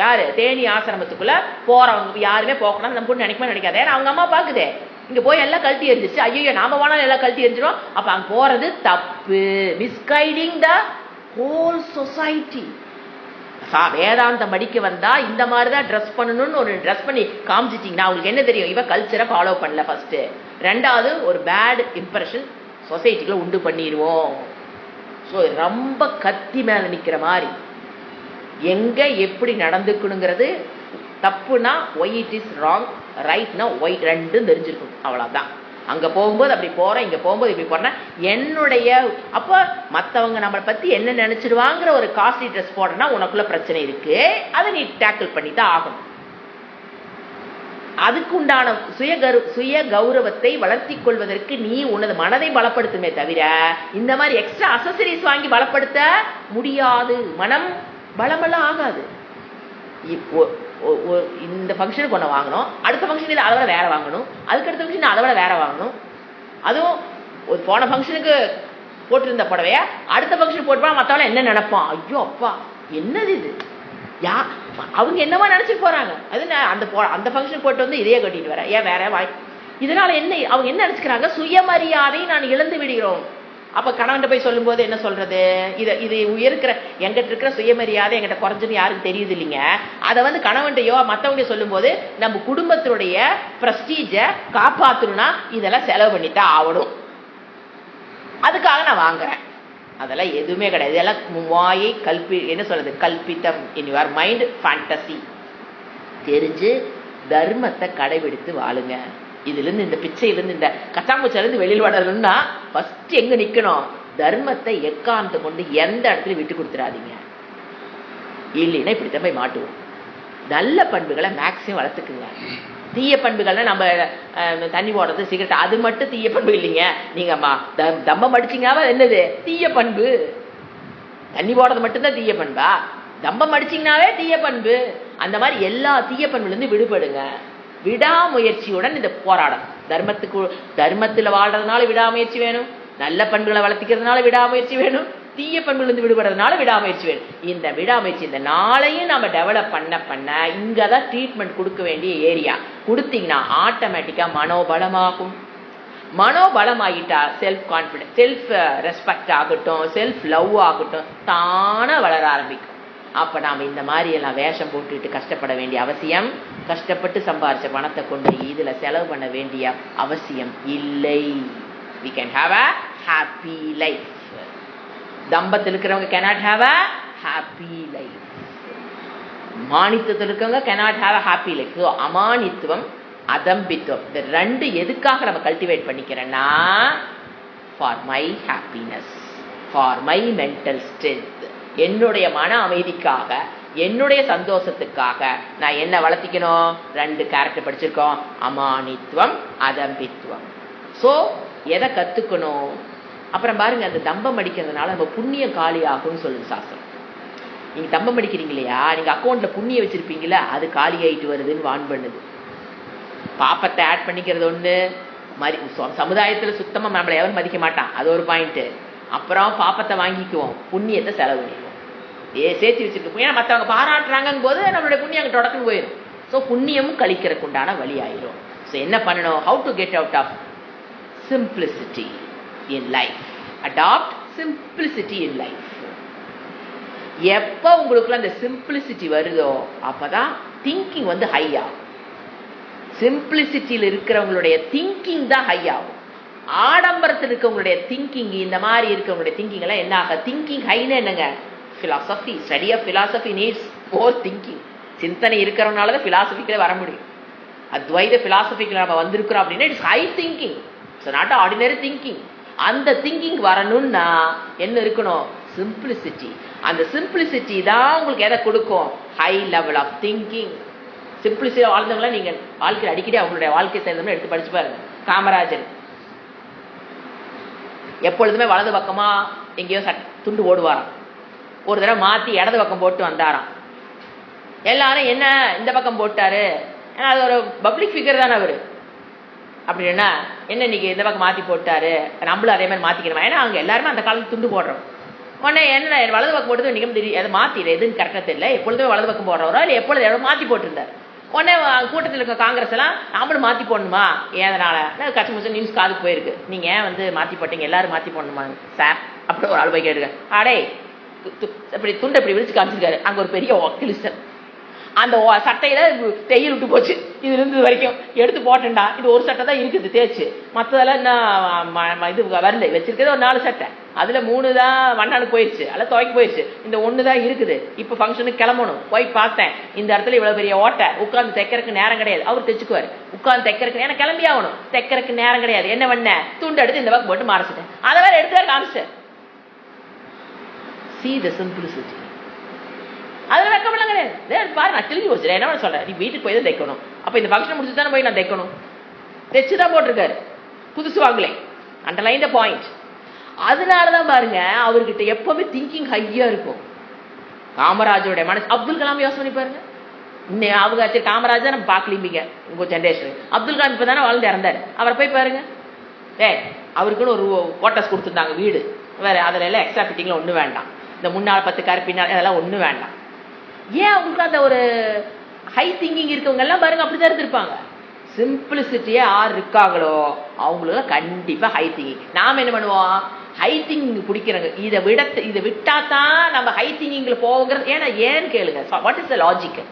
யாரு தேனி ஆசிரமத்துக்குள்ள போறவங்க யாருமே போகக்கூடாது நம்ம பொண்ணு நினைக்கவே நினைக்காது. ஏன்னா அவங்க அம்மா பாக்குதே இங்க போய் எல்லாம் கழட்டி எரிஞ்சிச்சு, ஐயோ நாம போனாலும் எல்லாம் கழட்டி எரிஞ்சிடும். அப்ப அங்க போறது தப்பு, மிஸ்கைடிங் த ஹோல் சொசைட்டி. வேதாந்தம் படிக்க வந்தா இந்த மாதிரிதான் ட்ரெஸ் பண்ணணும்னு ஒரு ட்ரெஸ் பண்ணி காமிச்சிட்டீங்கன்னா அவங்களுக்கு என்ன தெரியும்? இவ கல்ச்சரை ஃபாலோ பண்ணல ஃபர்ஸ்ட், ரெண்டாவது ஒரு பேட் இம்ப்ரெஷன் சொசைட்டிக்குள்ள உண்டு பண்ணிடுவோம். ஸோ ரொம்ப கத்தி மேல நிக்கிற மாதிரி எங்க எப்படி நடந்துக்கணுங்கிறது தப்புனா ஒய் இட் இஸ் ராங், ரைட்னா ஒய், ரெண்டும் தெரிஞ்சிருக்கும். அவ்வளவுதான். அங்க போகும்போது அப்படி போறேன், இங்க போகும்போது இப்படி போறேன் என்னுடைய. அப்ப மத்தவங்க நம்மளை பத்தி என்ன நினைச்சிருவாங்கிற ஒரு காஸ்ட்லி ட்ரெஸ் போடுறேன்னா உனக்குள்ள பிரச்சனை இருக்கு, அதை நீ டேக்கிள் பண்ணி தான் ஆகணும். அதுக்கு உண்டான சுய கௌரவத்தை வளர்த்தி கொள்வதற்கு நீ உனது மனதை பலப்படுத்துமே தவிர இந்த மாதிரி எக்ஸ்ட்ரா அசசரிஸ் வாங்கி பலப்படுத்த முடியாது. மனம் பலமெல்லாம் ஆகாது. இப்போ இந்த ஃபங்க்ஷனுக்கு ஒன்று வாங்கணும், அடுத்த ஃபங்க்ஷன் அதை விட வேற வாங்கணும், அதுக்கு அடுத்த ஃபங்க்ஷன் அதை விட வேற வாங்கணும். அதுவும் போன ஃபங்க்ஷனுக்கு போட்டிருந்த புடவைய அடுத்த ஃபங்க்ஷன் போட்டுப்பா மற்றவங்க என்ன நினைப்பான்? ஐயோ அப்பா என்னது இது, அவங்க என்னவா நினைச்சிட்டு போறாங்க. அது அந்த ஃபங்க்ஷன் போட்டு இதையே கட்டிட்டு வர ஏன் வேற வாய். இதனால என்ன அவங்க என்ன நினைச்சுக்கிறாங்க? சுயமரியாதை நான் இழந்து விடுகிறோம். அப்ப கணவன் போய் சொல்லும் போது என்ன சொல்றது? இது இருக்கிற எங்கிட்ட இருக்கிற சுயமரியாதை எங்கிட்ட குறைஞ்சுன்னு யாருக்கு தெரியுது இல்லைங்க. அதை கணவன்டையோ மற்றவங்க சொல்லும் போது நம்ம குடும்பத்தினுடைய பிரஸ்டீஜ காப்பாத்தணும்னா இதெல்லாம் செலவு பண்ணித்தான் ஆகணும். அதுக்காக நான் வாங்குறேன். அதெல்லாம் எதுவுமே கிடையாது. இதெல்லாம் மாயை, என்ன சொல்றது, கல்பித்தம், இன் யுவர் மைண்ட், ஃபேண்டசி. தெரிஞ்சு தர்மத்தை கடைபிடித்து வாழுங்க. இதுல இருந்து, இந்த பிச்சையிலிருந்து, இந்த கச்சாம்பூச்சில இருந்து வெளியில் வளரணும்னா ஃபர்ஸ்ட் எங்க நிக்கணும்? தர்மத்தை எக்காரணத்தை கொண்டு எந்த இடத்துல விட்டு கொடுத்துடாதீங்க. இல்லைன்னா இப்படித்தான் போய் மாட்டுவோம். நல்ல பண்புகளை மேக்சிமம் வளர்த்துக்குங்க. தீய பண்புகள்னா நம்ம தண்ணி போடுறது, சிகரெட், அது மட்டும் தீய பண்பு இல்லைங்க. நீங்க தம்மம் அடிச்சிங்கனாவா என்னது தீய பண்பு? தண்ணி போடுறது மட்டும்தான் தீய பண்பா? தம்பம் அடிச்சிங்கனாவே தீய பண்பு. அந்த மாதிரி எல்லா தீய பண்புல இருந்து விடுபடுங்க. விடாமுயற்சியுடன் இந்த போராடம். தர்மத்துல வாழ்றதுனால விடாமுயற்சி வேணும். நல்ல பண்புகளை வளர்த்திக்கிறதுனால விடாமுயற்சி வேணும். தீய பண்புல இருந்து விடுபடுறதுனால விடாமுயற்சி வேணும். இந்த விடாமுயற்சி, இந்த நாளையும் நம்ம டெவலப் பண்ண இங்கதான் ட்ரீட்மெண்ட் கொடுக்க வேண்டிய ஏரியா. கொடுத்தீங்கன்னா ஆட்டோமேட்டிக்கா மனோபலமாகும். மனோபலமாகிட்டா செல்ஃப் கான்பிடன்ஸ், செல்ஃப் ரெஸ்பெக்ட் ஆகட்டும், செல்ஃப் லவ் ஆகட்டும் தானா வளர ஆரம்பிக்கும். அப்ப நாம இந்த மாதிரி எல்லாம் வேஷம் போட்டுட்டு கஷ்டப்பட வேண்டிய அவசியம், கஷ்டப்பட்டு சம்பாரிச்ச பணத்தை கொண்டு இதுல செலவு பண்ண வேண்டிய அவசியம் இல்லை. We can have a happy life. தம்பத்தில் இருக்கிறவங்க cannot have a happy life. மானித்துவத்தில் இருக்கவங்க cannot have a happy life. So அமானித்துவம், அதம்பித்துவம், இந்த ரெண்டு எதுக்காக நம்ம cultivate பண்ணிக்கிறேன்னா, for my happiness, for my mental strength, என்னுடைய மன அமைதிக்காக, என்னுடைய சந்தோஷத்துக்காக நான் என்ன வளர்த்திக்கணும்? ரெண்டு கேரக்டர் படிச்சிருக்கோம், அமானித்துவம், அதம்பித்துவம். ஸோ எதை கத்துக்கணும்? அப்புறம் பாருங்க, அந்த தம்பம் அடிக்கிறதுனால நம்ம புண்ணியம் காலி ஆகும்னு சொல்லுது சாஸ்திரம். நீங்க தம்பம் அடிக்கிறீங்க இல்லையா, நீங்க அக்கௌண்ட்ல புண்ணியம் வச்சிருப்பீங்களா, அது காலி ஆயிட்டு வருதுன்னு வான் பண்ணுது. பாப்பத்தை ஆட் பண்ணிக்கிறது ஒண்ணு, சமுதாயத்துல சுத்தமா நம்மளை எவரும் மதிக்க மாட்டான், அது ஒரு பாயிண்ட். அப்புறம் பாப்பத்தை வாங்கிக்குவோம், புண்ணியத்தை செலவு பண்ணிடுவோம், சேர்த்து வச்சிருக்கோம். ஏன்னா மற்றவங்க பாராட்டுறாங்க போது நம்மளுடைய புண்ணியம் அங்கே தொடக்குன்னு போயிடும். ஸோ புண்ணியமும் கழிக்கிறதுக்கு உண்டான வழி ஆயிரும். ஸோ என்ன பண்ணணும்? How to get out of simplicity in life. Adapt simplicity in life. எப்போ உங்களுக்குள்ள அந்த சிம்பிளிசிட்டி வருதோ அப்பதான் திங்கிங் வந்து ஹை ஆகும். சிம்பிளிசிட்டியில் இருக்கிறவங்களுடைய திங்கிங் தான் ஹை ஆகும். ஆடம்பரத்தில் இருக்கவங்களுடைய திங்கிங், இந்த மாதிரி இருக்கவங்களுடைய திங்கிங் எல்லாம் என்ன ஆக? திங்கிங் ஹைன்னு என்னங்க? philosophy, study of philosophy needs more thinking. சிந்தனை இருக்கிறவனால தான் philosophy-க்குள்ள வர முடியும். அத்வைத philosophy-க்குள்ள நம்ம வந்திருக்கிறோம் அப்படின்னா it's high thinking, it's not ordinary thinking. அந்த திங்கிங் வரணும்னா என்ன இருக்கணும்? சிம்பிளிசிட்டி. அந்த சிம்பிளிசிட்டி தான் உங்களுக்கு எதை கொடுக்கும்? High level of thinking. Simplicity வாழ்ந்தவங்கள நீங்க வாழ்க்கையில் அடிக்கடி அவங்களுடைய வாழ்க்கை சேர்ந்தவங்க எடுத்து படிச்சு பாருங்க. காமராஜன் எப்பொழுதுமே வலது பக்கமா எங்கேயோ துண்டு ஓடுவாராம். ஒரு தடவை மாத்தி இடது பக்கம் போட்டு வந்தாராம். எல்லாரும் என்ன இந்த பக்கம் போட்டாரு? ஏன்னா அது ஒரு பப்ளிக் ஃபிகர் தானே அவரு. அப்படின்னா என்ன இன்னைக்கு இந்த பக்கம் மாத்தி போட்டாரு, நம்மளும் அதே மாதிரி மாத்திக்கணுமா? ஏன்னா அவங்க எல்லாருமே அந்த காலத்துல துண்டு போடுறோம். உடனே என்ன வலது பக்கம் போட்டு இன்னைக்கு தெரியும், அதை மாத்திடு எதுன்னு கரெக்டா தெரியல. எப்பொழுதுமே வலது பக்கம் போடுறவரோ இல்லை எப்பொழுது எவ்வளவு மாத்தி போட்டிருந்தாரு. உடனே கூட்டத்தில் இருக்க காங்கிரஸ் எல்லாம் நம்மளும் மாத்தி போடணுமா? ஏதனால கட்சி முடிச்ச நியூஸ் காதுக்கு போயிருக்கு. நீங்க ஏன் மாத்தி போட்டீங்க, எல்லாரும் மாத்தி போடணுமா சார்? அப்படி ஒரு ஆள் போய் கேட்டுக்க. அடே இப்படி துண்டை இப்படி விரிச்சு காமிச்சிருக்காரு. அங்க ஒரு பெரிய கிளிஸ்டன் அந்த சட்டையில தையல் விட்டு போச்சு. இது இருந்து வரைக்கும் எடுத்து போட்டேன்டா. இது ஒரு சட்டை தான் இருக்குது தேய்ச்சு, மற்றதெல்லாம் என்ன இது வரல. வச்சிருக்கிறது ஒரு 4 சட்டை, அதுல 3 தான் வண்ணானுக்கு போயிடுச்சு, அதெல்லாம் துவைக்கு போயிடுச்சு. இந்த 1 தான் இருக்குது. இப்ப ஃபங்க்ஷனுக்கு கிளம்பணும். போய் பார்த்தேன், இந்த இடத்துல இவ்வளவு பெரிய ஓட்டை, உட்கார்ந்து தைக்கிறதுக்கு நேரம் கிடையாது. அவர் தைச்சுக்குவாரு. உட்கார்ந்து தைக்கிறதுக்கு ஏன்னா கிளம்பி ஆகணும், தைக்கிறதுக்கு நேரம் கிடையாது. என்ன பண்ண? துண்டு எடுத்து இந்த பக்கம் போட்டு மறைச்சிட்டேன். அதை வேற எடுத்து வேற காமிச்சிட்டேன். See the simplicity. அதுல வெக்கமெல்லாம் கிடையாது. பாரு நான் தெரிஞ்சு போச்சு. என்ன சொல்றேன், நீ வீட்டுக்கு போய் தான் தைக்கணும். அப்ப இந்த ஃபங்க்ஷன் முடிச்சு தானே போய் நான் தைக்கணும். தைச்சுதான் போட்டிருக்காரு, புதுசு வாங்கலை. Underline the point. அதனாலதான் பாருங்க அவர்கிட்ட எப்பவுமே திங்கிங் ஹையா இருக்கும். காமராஜருடைய மனசு. அப்துல் கலாம் யோசனை பண்ணி பாருங்க. இன்னும் அவங்க காமராஜர் நம்ம பார்க்கலிம்பிங்க உங்க ஜென்ரேஷன். அப்துல் கலாம் இப்பதானே வாழ்ந்து இறந்தாரு. அவரை போய் பாருங்க. அவருக்குன்னு ஒரு குவார்டர்ஸ் கொடுத்துருந்தாங்க, வீடு வேற. அதுல எல்லாம் எக்ஸ்ட்ரா ஃபிட்டிங்ல ஒண்ணு வேண்டாம். இந்த முன்னாள் 10 கார் பின்னால் அதெல்லாம் ஒண்ணு வேண்டாம். ஏன் அவங்களுக்கு அந்த ஒரு ஹை திங்கிங் இருக்கவங்க எல்லாம் பாருங்க அப்படிதான் இருந்திருப்பாங்க. சிம்பிளிசிட்டியே யார் இருக்காங்களோ அவங்களுக்கு கண்டிப்பா ஹை திங்கிங். நாம என்ன பண்ணுவோம்? ஹை திங்கிங் பிடிக்கிறாங்க. இதை விட்டா தான் நம்ம ஹை திங்கிங்ல போகிறது. ஏன்னு கேளுங்க, வாட் இஸ் த லாஜிக்?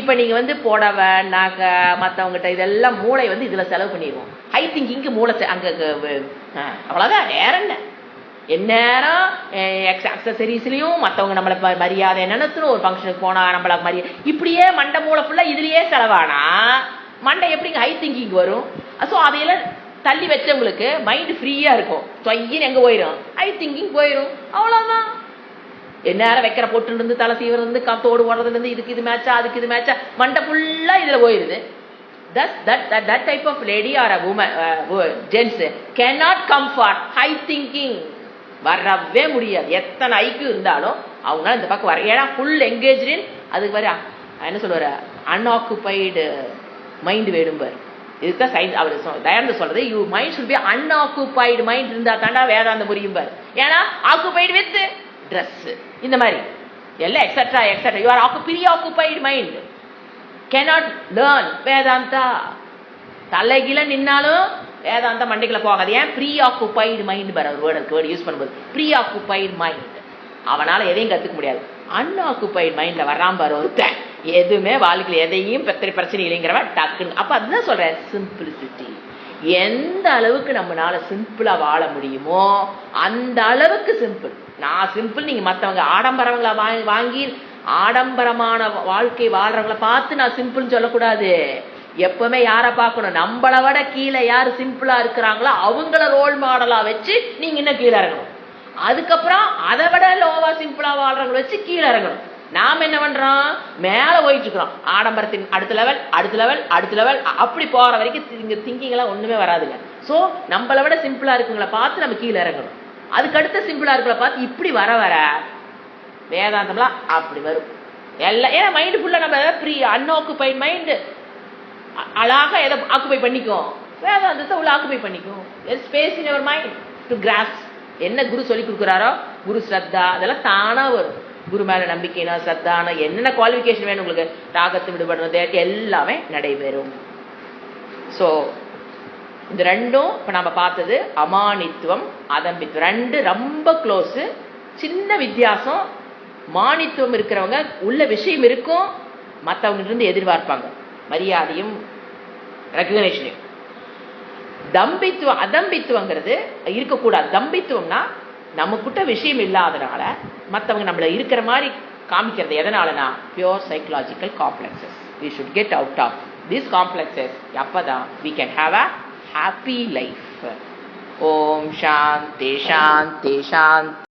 இப்ப நீங்க புடவை நகை மற்றவங்ககிட்ட இதெல்லாம் மூளை இதுல செலவு பண்ணிடுவோம். ஹை திங்கிங்க்கு மூளை அங்க அவ்வளவுதான், வேற என்ன? எந்நேரம் அக்சசரிஸ்லயும் மற்றவங்க நம்மளை மரியாதை நினைத்துன்னு ஒரு ஃபங்க்ஷனுக்கு போனா நம்மள மரியாதை இப்படியே மண்டை மூளை ஃபுல்லா இதுலயே செலவானா மண்டை எப்படிங்க ஹை திங்கிங் வரும்? ஸோ அதையெல்லாம் தள்ளி வச்சவங்களுக்கு மைண்ட் ஃப்ரீயா இருக்கும். தொய்யின்னு எங்க போயிடும்? ஹை திங்கிங் போயிடும். அவ்வளவுதான். எந்நேரம் வைக்கிற பொட்டுல இருந்து தலை சீவரம் இருந்து தோடு ஓடுறதுல இருந்து இதுக்கு இது மேட்சா அதுக்கு இது மேட்சா மண்டை ஃபுல்லா இதுல போயிருது. That type of lady or a woman, gents cannot come for high thinking. வரவே முடியாது. எத்தனை ஐக்கியம் இருந்தாலும் அவங்களால இந்த பக்கம் வர. ஏன்னா ஃபுல் என்கேஜ் அதுக்கு வர என்ன சொல்லுவாரு, அன்ஆக்குபைடு மைண்ட் வேணும்பார். இதுதான் சயின்ஸ். அவர் தயானந்த சொல்றது, you mind should be unoccupied mind இருந்தா தாண்டா வேதாந்தம் புரியும்பார். ஏன்னா ஆக்குபைடு வித் ட்ரெஸ் இந்த மாதிரி எல்லாம் etcetera etcetera. You are preoccupied mind cannot learn Vedanta. தலைகீழ நின்னாலும் வேதாந்தா மண்டைக்குள்ள போகாது. ஏன்? ப்ரீ ஆக்குபைடு மைண்ட் பாரு. ஒரு வேர்டு யூஸ் பண்ணும்போது ப்ரீ ஆக்குபைடு மைண்ட், அவனால எதையும் கத்துக்க முடியாது. அன்ஆக்குபைடு மைண்ட்ல வர்றான் பாரு ஒருத்தன், எதுவுமே வாழ்க்கையில் எதையும் பிரச்சனை இல்லைங்கிறவன் டக்குன்னு. அப்ப அதுதான் சொல்றேன், சிம்பிளிசிட்டி. எந்த அளவுக்கு நம்மளால சிம்பிளா வாழ முடியுமோ அந்த அளவுக்கு சிம்பிள். நான் சிம்பிள், நீங்க மத்தவங்க ஆடம்பரவங்களை வாங்கி ஆடம்பரமான வாழ்க்கை வாழ்றவங்களை பார்த்து நான் சிம்பிள்னு சொல்லக்கூடாது. எப்பவுமே யாரை பார்க்கணும்? நம்மளை விட கீழே யாரு சிம்பிளா இருக்கிறாங்களோ அவங்கள ரோல் மாடலா வச்சு நீங்க இன்னும் கீழே இறங்கணும். அதுக்கப்புறம் அதை விட லோவா சிம்பிளா வாழ்றவங்களை வச்சு கீழே இறங்கணும். நாம என்ன பண்றோம்? மேல போயிட்டு இருக்கிறோம். ஆடம்பரத்தின் அடுத்த லெவல் அடுத்த லெவல் அடுத்த லெவல் அப்படி போற வரைக்கும் திங்கிங் எல்லாம் ஒண்ணுமே வராதுங்க. சோ நம்மளை விட சிம்பிளா இருக்குங்களை பார்த்து நம்ம கீழே இறங்கணும். அதுக்கு அடுத்த சிம்பிளா இருக்கிற பார்த்து இப்படி வர வர வேதாந்தம்லாம் அப்படி வரும் எல்லாம். ஏன்னா மைண்ட் ஃபுல்லா நம்ம ப்ரீ அன்ஆக்குபைடு மைண்ட் அழகா எதை ஆக்குபை பண்ணிக்கும்? வேதாந்தத்தை உள்ள ஆக்குபை பண்ணிக்கும். Space in your mind to grass. என்ன குரு சொல்லி கொடுக்குறாரோ, குரு ஸ்ரத்தா, அதெல்லாம் தானா வரும். குரு மேல நம்பிக்கைனா ஸ்ரத்தான என்னென்ன குவாலிஃபிகேஷன் வேணும் உங்களுக்கு, ராகத்தை விடுபடுறது எல்லாமே நடைபெறும். ஸோ இந்த ரெண்டும் இப்ப நம்ம பார்த்தது அமானித்துவம் அதம்பித்துவம், ரெண்டு ரொம்ப க்ளோஸ். சின்ன வித்தியாசம். மானித்துவம் இருக்கிறவங்க உள்ள விஷயம் இருக்கும், மற்றவங்க இருந்து எதிர்பார்ப்பாங்க மரியாதையும் ரெகக்னேஷனையும். தம்பித்துவம் அதம்பித்துவங்கிறது இருக்கக்கூடாது. தம்பித்துவம்னா நம்ம கிட்ட விஷயம் இல்லாதனால மற்றவங்க நம்மள இருக்கிற மாதிரி காமிக்கிறது. எதனாலனா pure psychological complexes. we should get out of these complexes. அப்பதான் we can have a happy life. Om shanti shanti Shanti.